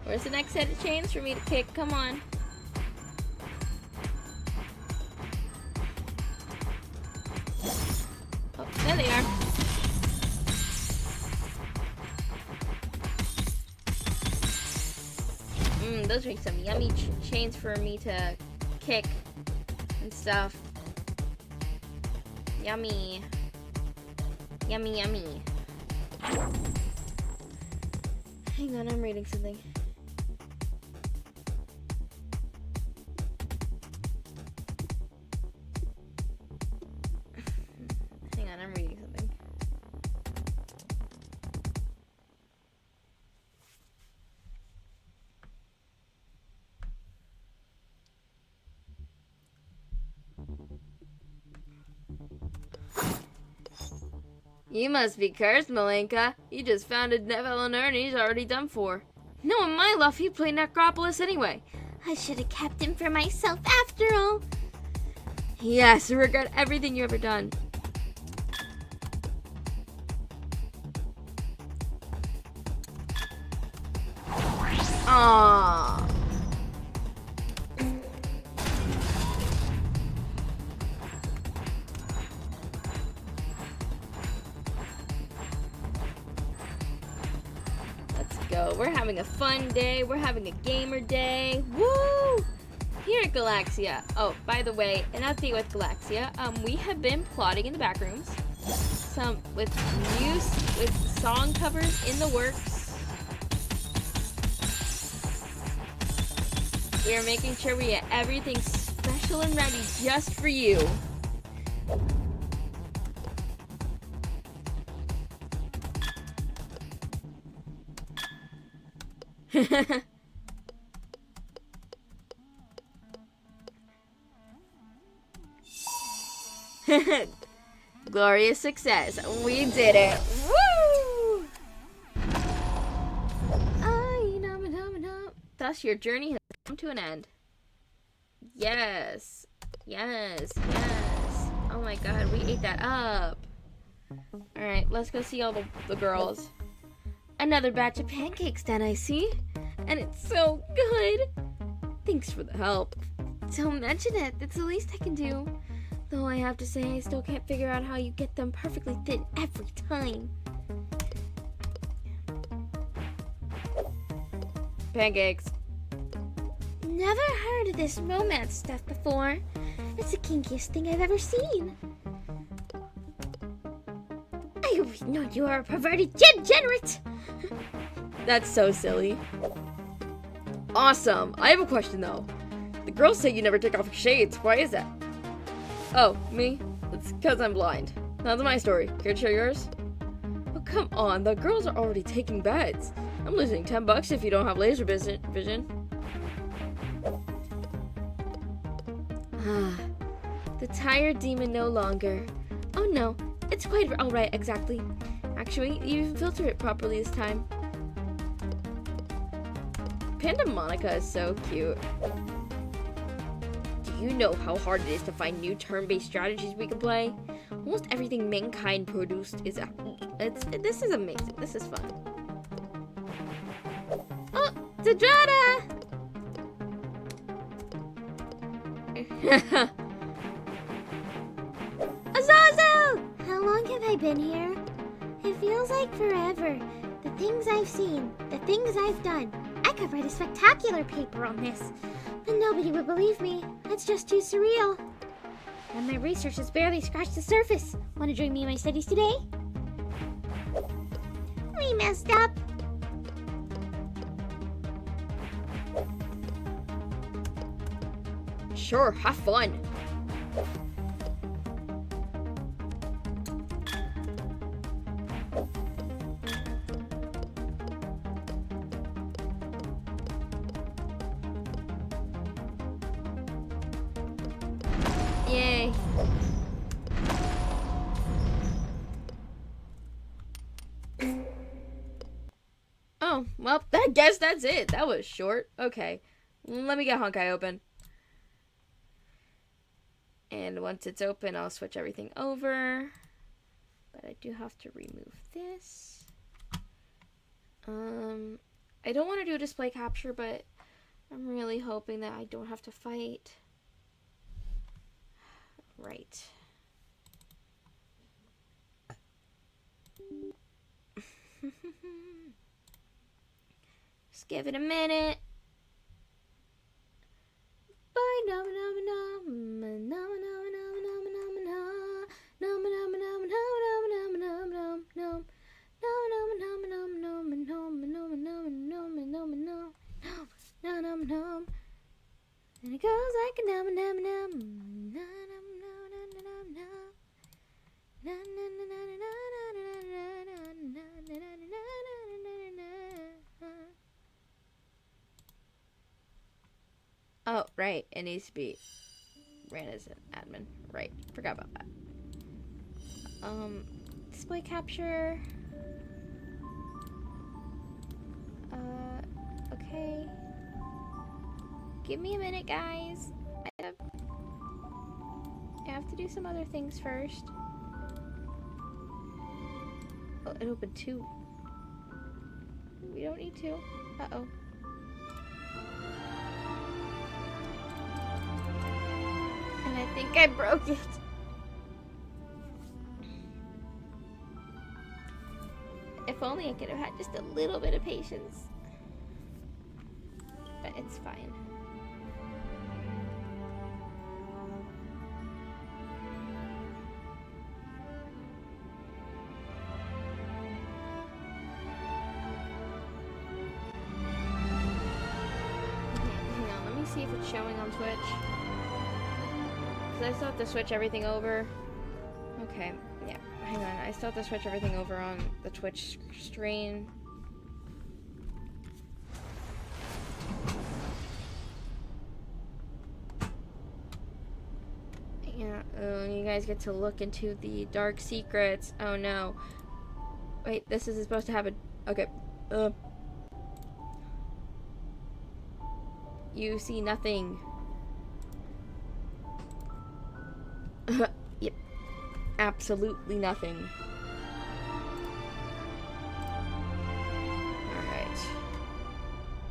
Where's the next set of chains for me to kick? Come on. Oh, there they are. Those make some yummy chains for me to kick and stuff. Yummy. Yummy, yummy. Hang on, I'm reading something. Hang on, I'm reading something. You must be cursed, Malenka. You just founded Neville and he's already done for. Knowing my luck, he'd play Necropolis anyway. I should have kept him for myself after all. Yes, I regret everything you ever done. Aww. Go. We're having a fun day. We're having a gamer day. Woo! Here at Galaxia. Oh, by the way, an update with Galaxia. We have been plotting in the back rooms. Some with song covers in the works. We are making sure we get everything special and ready just for you. Glorious success. We did it. Woo! Thus, your journey has come to an end. Yes. Yes. Yes. Oh my god, we ate that up. Alright, let's go see all the girls. Another batch of pancakes then, I see. And it's so good. Thanks for the help. Don't mention it. It's the least I can do. Though I have to say, I still can't figure out how you get them perfectly thin every time. Pancakes. Never heard of this romance stuff before. It's the kinkiest thing I've ever seen. I always know you are a perverted degenerate. That's so silly. Awesome. I have a question though. The girls say you never take off your shades. Why is that? Oh, me? It's because I'm blind. That's my story. Care to share yours? Oh, come on. The girls are already taking bets. I'm losing $10 if you don't have laser vision. Ah, the tired demon no longer. Oh no, it's quite alright exactly. Actually, you even filter it properly this time. Panda Monica is so cute. Do you know how hard it is to find new turn-based strategies we can play? Almost everything mankind produced is this is amazing. This is fun. Oh, Dadrada! Azazel! How long have I been here? It feels like forever. The things I've seen, the things I've done. I could write a spectacular paper on this, but nobody would believe me. It's just too surreal. And my research has barely scratched the surface. Want to join me in my studies today? We messed up. Sure, have fun. Yay. Oh, well, I guess that's it. That was short. Okay. Let me get Honkai open. And once it's open, I'll switch everything over. But I do have to remove this. I don't want to do a display capture, but I'm really hoping that I don't have to fight. Right. Just give it a minute. Bye, nom nom nom nom nom nom nom nom nom nom. And it goes like a nom nom nom nom nom nom nom nom nom. Oh, right. It needs to be ran as an admin. Right. Forgot about that. Display capture. Okay. Give me a minute, guys. I have to do some other things first. Oh, it opened two. We don't need to. Uh-oh. And I think I broke it. If only I could have had just a little bit of patience. But it's fine. See if it's showing on Twitch. Because I still have to switch everything over. Okay, yeah, hang on. I still have to switch everything over on the Twitch screen. Hang Yeah, you guys get to look into the dark secrets. Oh no. Wait, this isn't supposed to happen. Okay. You see nothing. Yep. Absolutely nothing. Alright.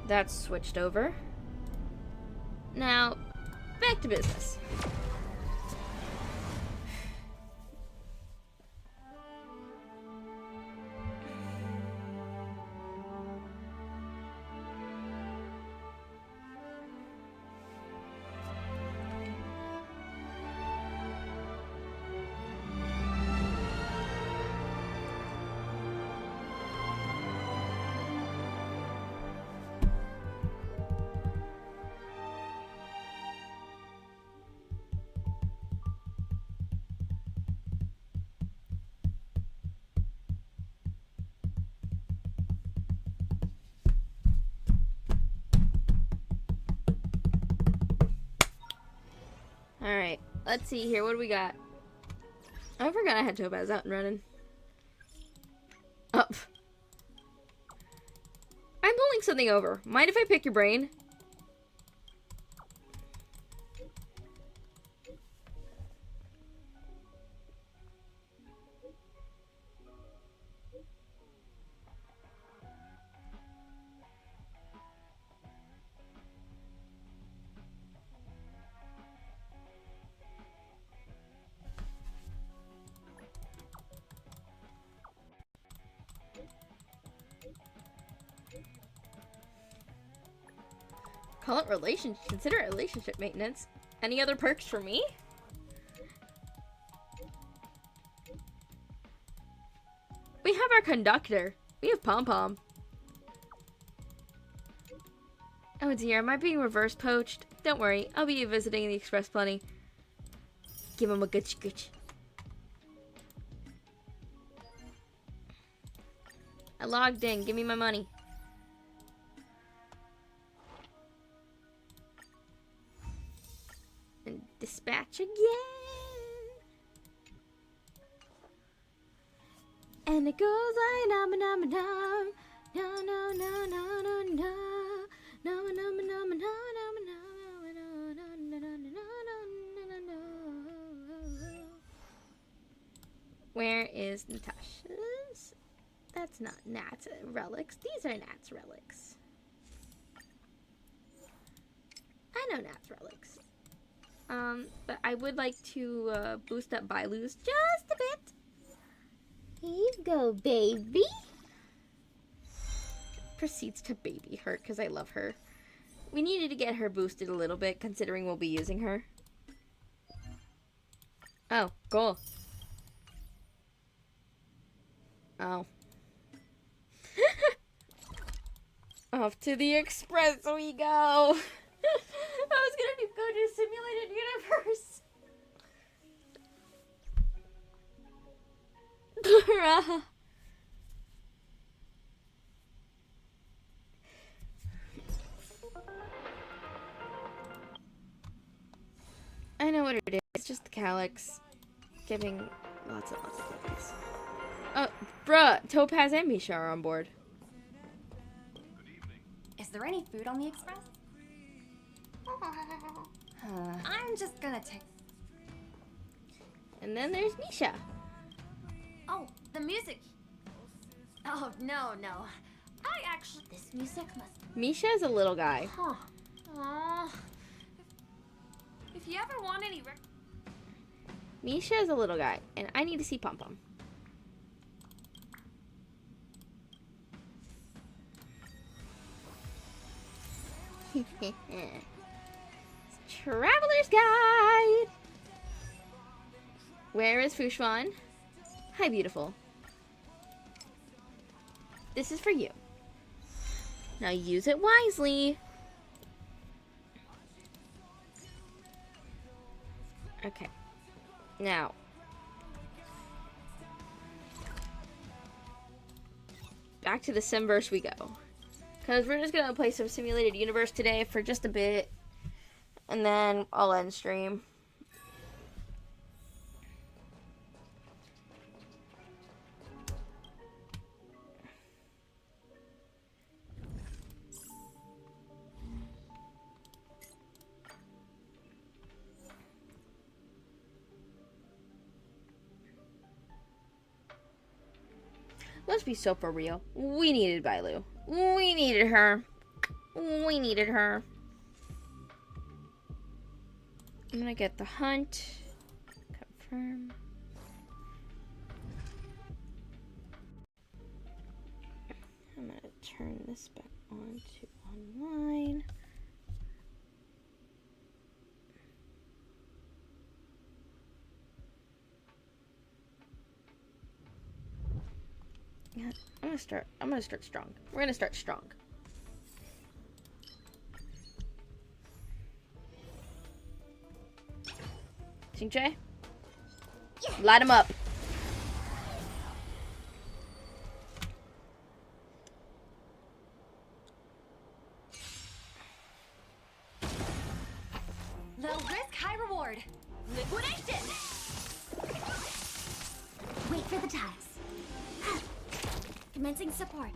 That's switched over. Now, back to business. Alright, let's see here. What do we got? I forgot I had Topaz out and running. Up. I'm pulling something over. Mind if I pick your brain? Call it relationship. Consider it relationship maintenance. Any other perks for me? We have our conductor. We have Pom Pom. Oh dear, am I being reverse poached? Don't worry, I'll be visiting the Express plenty. Give him a good scooch. I logged in. Give me my money. And dispatch again. And it goes like nom nom nom nom no no no no no no no no no no no no. Where is Natasha's? That's not Nat's relics. These are Nat's relics. I know Nat's relics. But I would like to boost up Bailu's just a bit. Here you go, baby. Proceeds to baby her because I love her. We needed to get her boosted a little bit considering we'll be using her. Oh, cool. Oh. Off to the express we go. I was gonna go to a simulated universe. I know what it is. It's just the Calyx giving lots and lots of cookies. Oh, bruh, Topaz and Misha are on board. Is there any food on the express? I'm just gonna take... And then there's Misha. Oh, the music. Oh, no. I actually... This music must... Misha's a little guy. Huh. Aw. If you ever want any... Misha's a little guy, and I need to see Pom Pom. Traveler's Guide! Where is Fushuan? Hi, beautiful. This is for you. Now use it wisely. Okay. Now. Back to the Simverse we go. Because we're just going to play some Simulated Universe today for just a bit. And then I'll end stream. Let's be so for real. We needed Bailu. We needed her. We needed her. I'm gonna get the hunt. Confirm. I'm gonna turn this back on to online. Yeah, I'm gonna start strong. We're gonna start strong. Xingche? Light him up. Low risk, high reward. Liquidation! Wait for the tiles. Commencing support.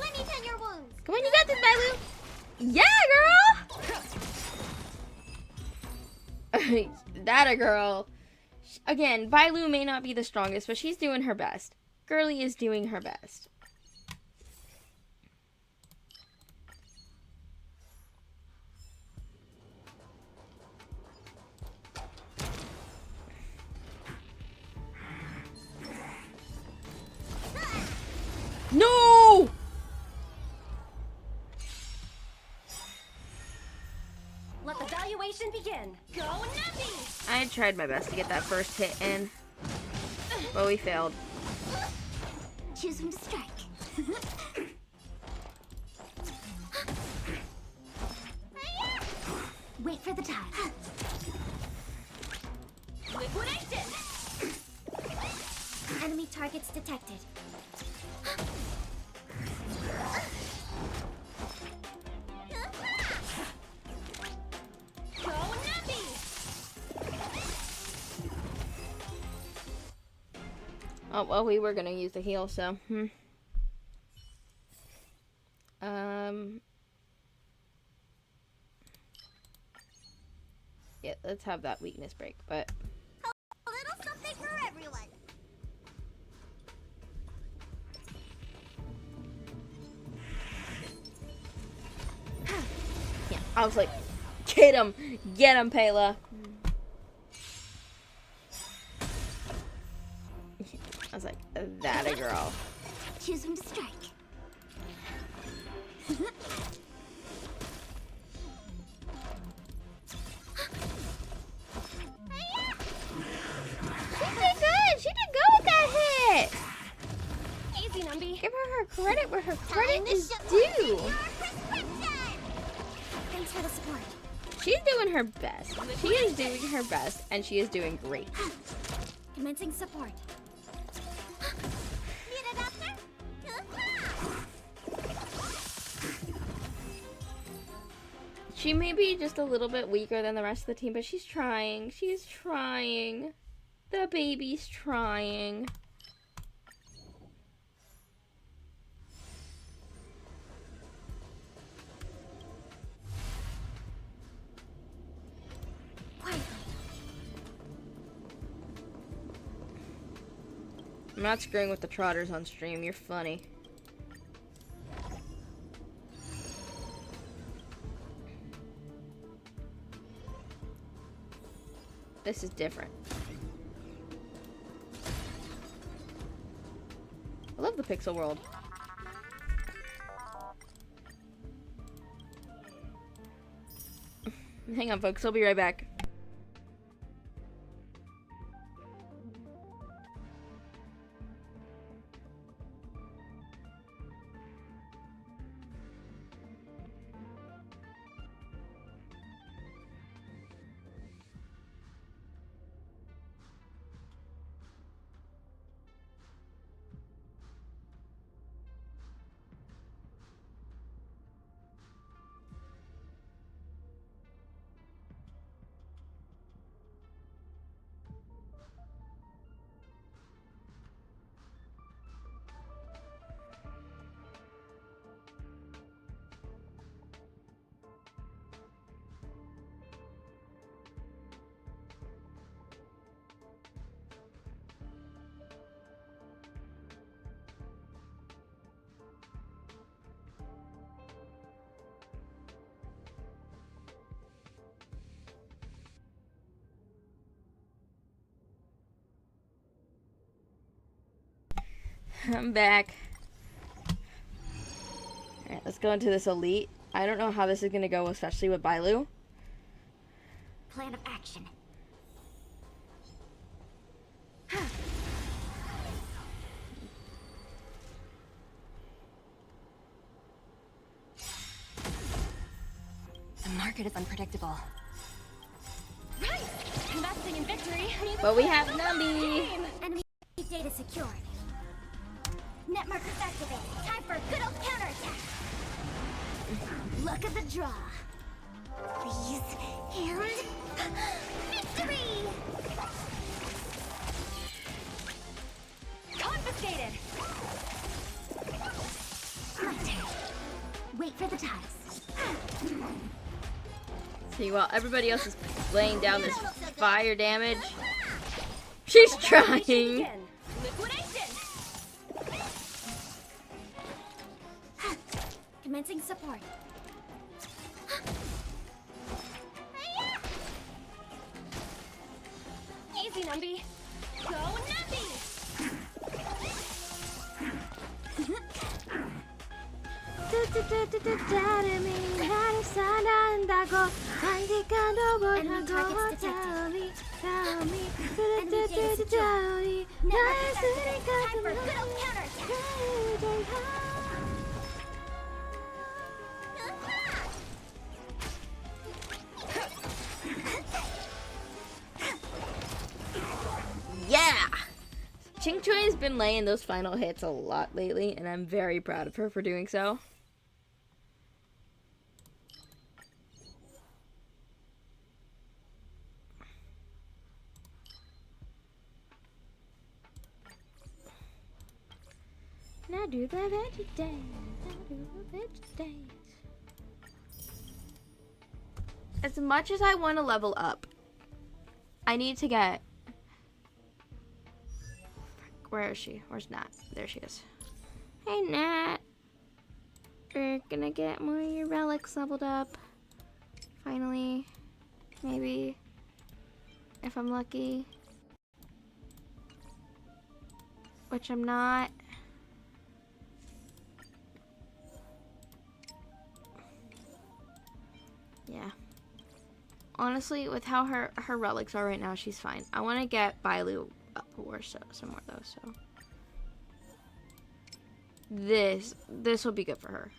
Let me tend your wounds. Come on, you got this, Bailu. Yeah, girl. That a girl. Again, Bailu may not be the strongest, but she's doing her best. Girly is doing her best. No! Let the valuation begin. Go Nappy! I tried my best to get that first hit in, but we failed. Choose when to strike. Wait for the time. Liquidation! Enemy targets detected. Go Nappy! Oh, well, we were gonna use the heal, so, yeah, let's have that weakness break, but... A little something for everyone. Yeah, I was like, get him, Pela. I was like, that a girl. Choose when to strike. She did good. She did good with that hit. Easy, Numby. Give her credit where her credit Time to is show due. your prescription. Thanks for the support. She's doing her best. She is doing her best, and she is doing great. Commencing support. Need a doctor? She may be just a little bit weaker than the rest of the team, but she's trying. She's trying. The baby's trying. I'm not screwing with the trotters on stream. You're funny. This is different. I love the pixel world. Hang on, folks. I'll be right back. I'm back. Alright, let's go into this elite. I don't know how this is gonna go, especially with Bailu. Plan of action. The market is unpredictable. Right! Investing in victory. But we have Numby. Enemy data secured. Net markers activated. Time for a good old counterattack. Look at the draw. Freeze and victory! Confiscated. My turn. Wait for the ties. See, while everybody else is laying down this fire damage, she's trying. Liquidation. Commencing support. Easy, Numby. Go, Numby! Enemy targets detected. Enemy data secured. Net markers activated. Time for a good old counterattack. Yeah! Chingchoi has been laying those final hits a lot lately, and I'm very proud of her for doing so. Now do the veggie dance. Now do the veggie dance. As much as I want to level up, I need to get... Where is she? Where's Nat? There she is. Hey, Nat. We're gonna get more of your relics leveled up. Finally. Maybe. If I'm lucky. Which I'm not. Yeah. Honestly, with how her relics are right now, she's fine. I want to get Bailu up or some more though, so. This will be good for her.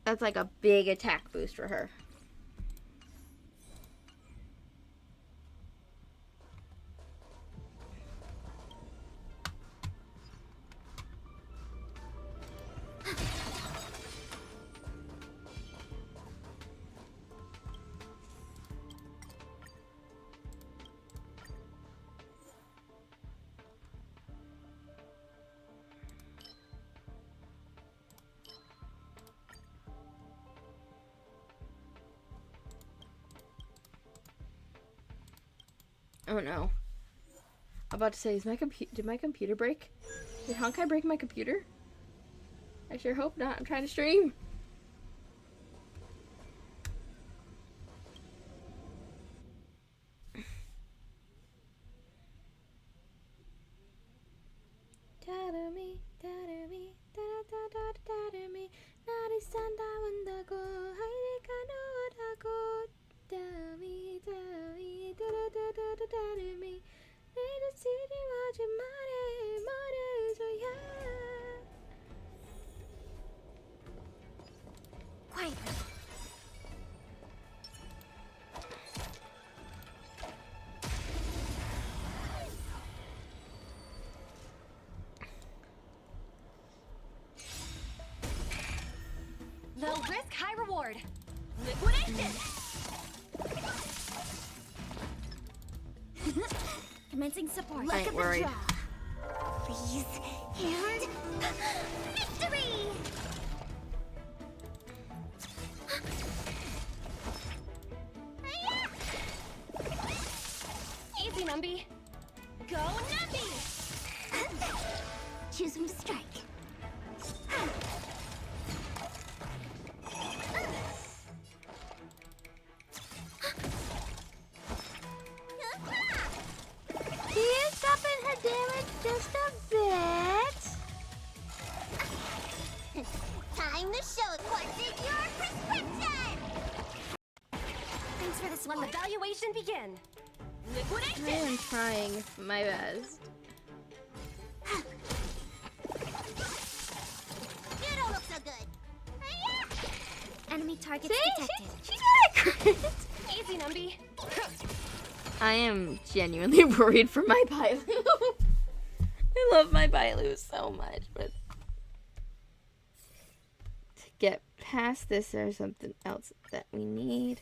That's like a big attack boost for her. Oh no. I'm about to say, did my computer break? Did Honkai break my computer? I sure hope not. I'm trying to stream. Quiet. Low risk, high reward. Liquidation. Commencing support. I ain't worried. Freeze and victory. Easy, Numby. Go, Numby. Choose when to strike. Time to show what's in your prescription! Thanks for this. Let the evaluation begin. Liquidation! I am trying my best. You don't look so good. Enemy targets detected. She's not accurate. Easy, Numby. I am genuinely worried for my Bailu. I love my Bailu so much, but to get past this, there's something else that we need.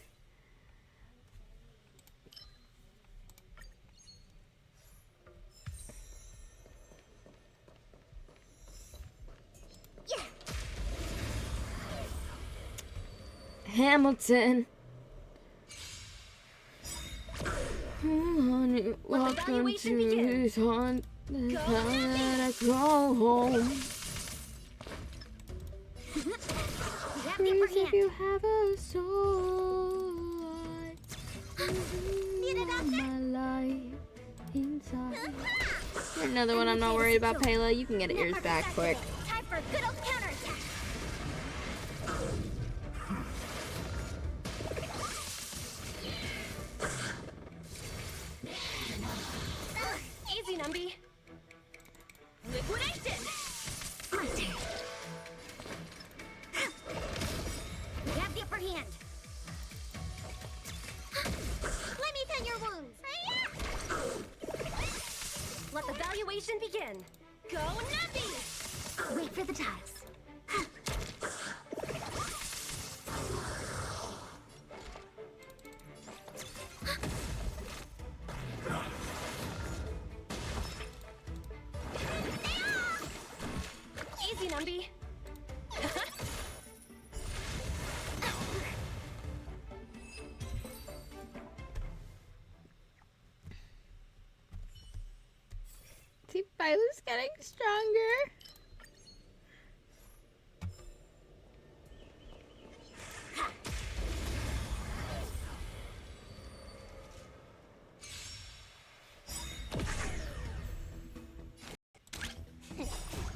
Yeah. Hamilton. Welcome to his haunt. The time that I crawl home. You have the Please, upper if hand. you have a soul, Need it out there? my life inside. Another one. I'm not worried about Pela. You can get ears back quick. Time for a good old counterattack. Easy, Numby. Liquidation! My turn. We have the upper hand. Let me tend your wounds. Let the valuation begin. Go, Numby! Wait for the tiles. Easy, Numby. See, Bailu's getting stronger.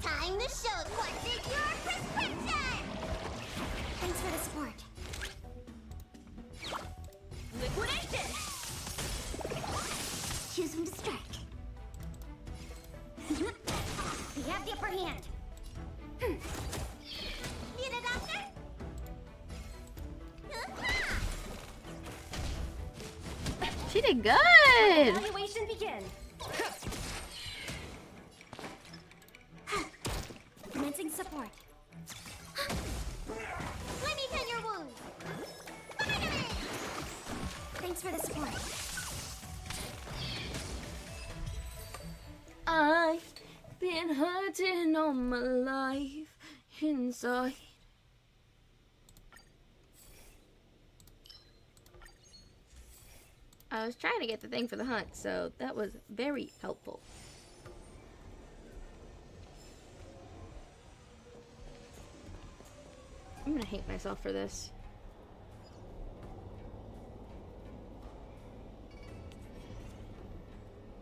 Time to show what's in your prescription! Thanks for the support. Liquidation! Choose when to strike. We have the upper hand. Need a doctor? She did good. Evaluation begin. Commencing support. Let me tend your wounds. Finally! Thanks for the support. I've been hurting all my life inside. I was trying to get the thing for the hunt, so that was very helpful. I'm gonna hate myself for this.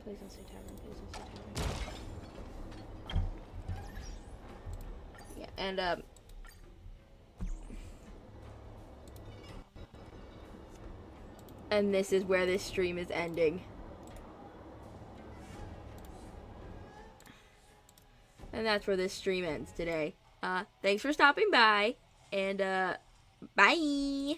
Please don't say tavern. Please don't say tavern. Yeah, and this is where this stream is ending. And that's where this stream ends today. Thanks for stopping by, and bye!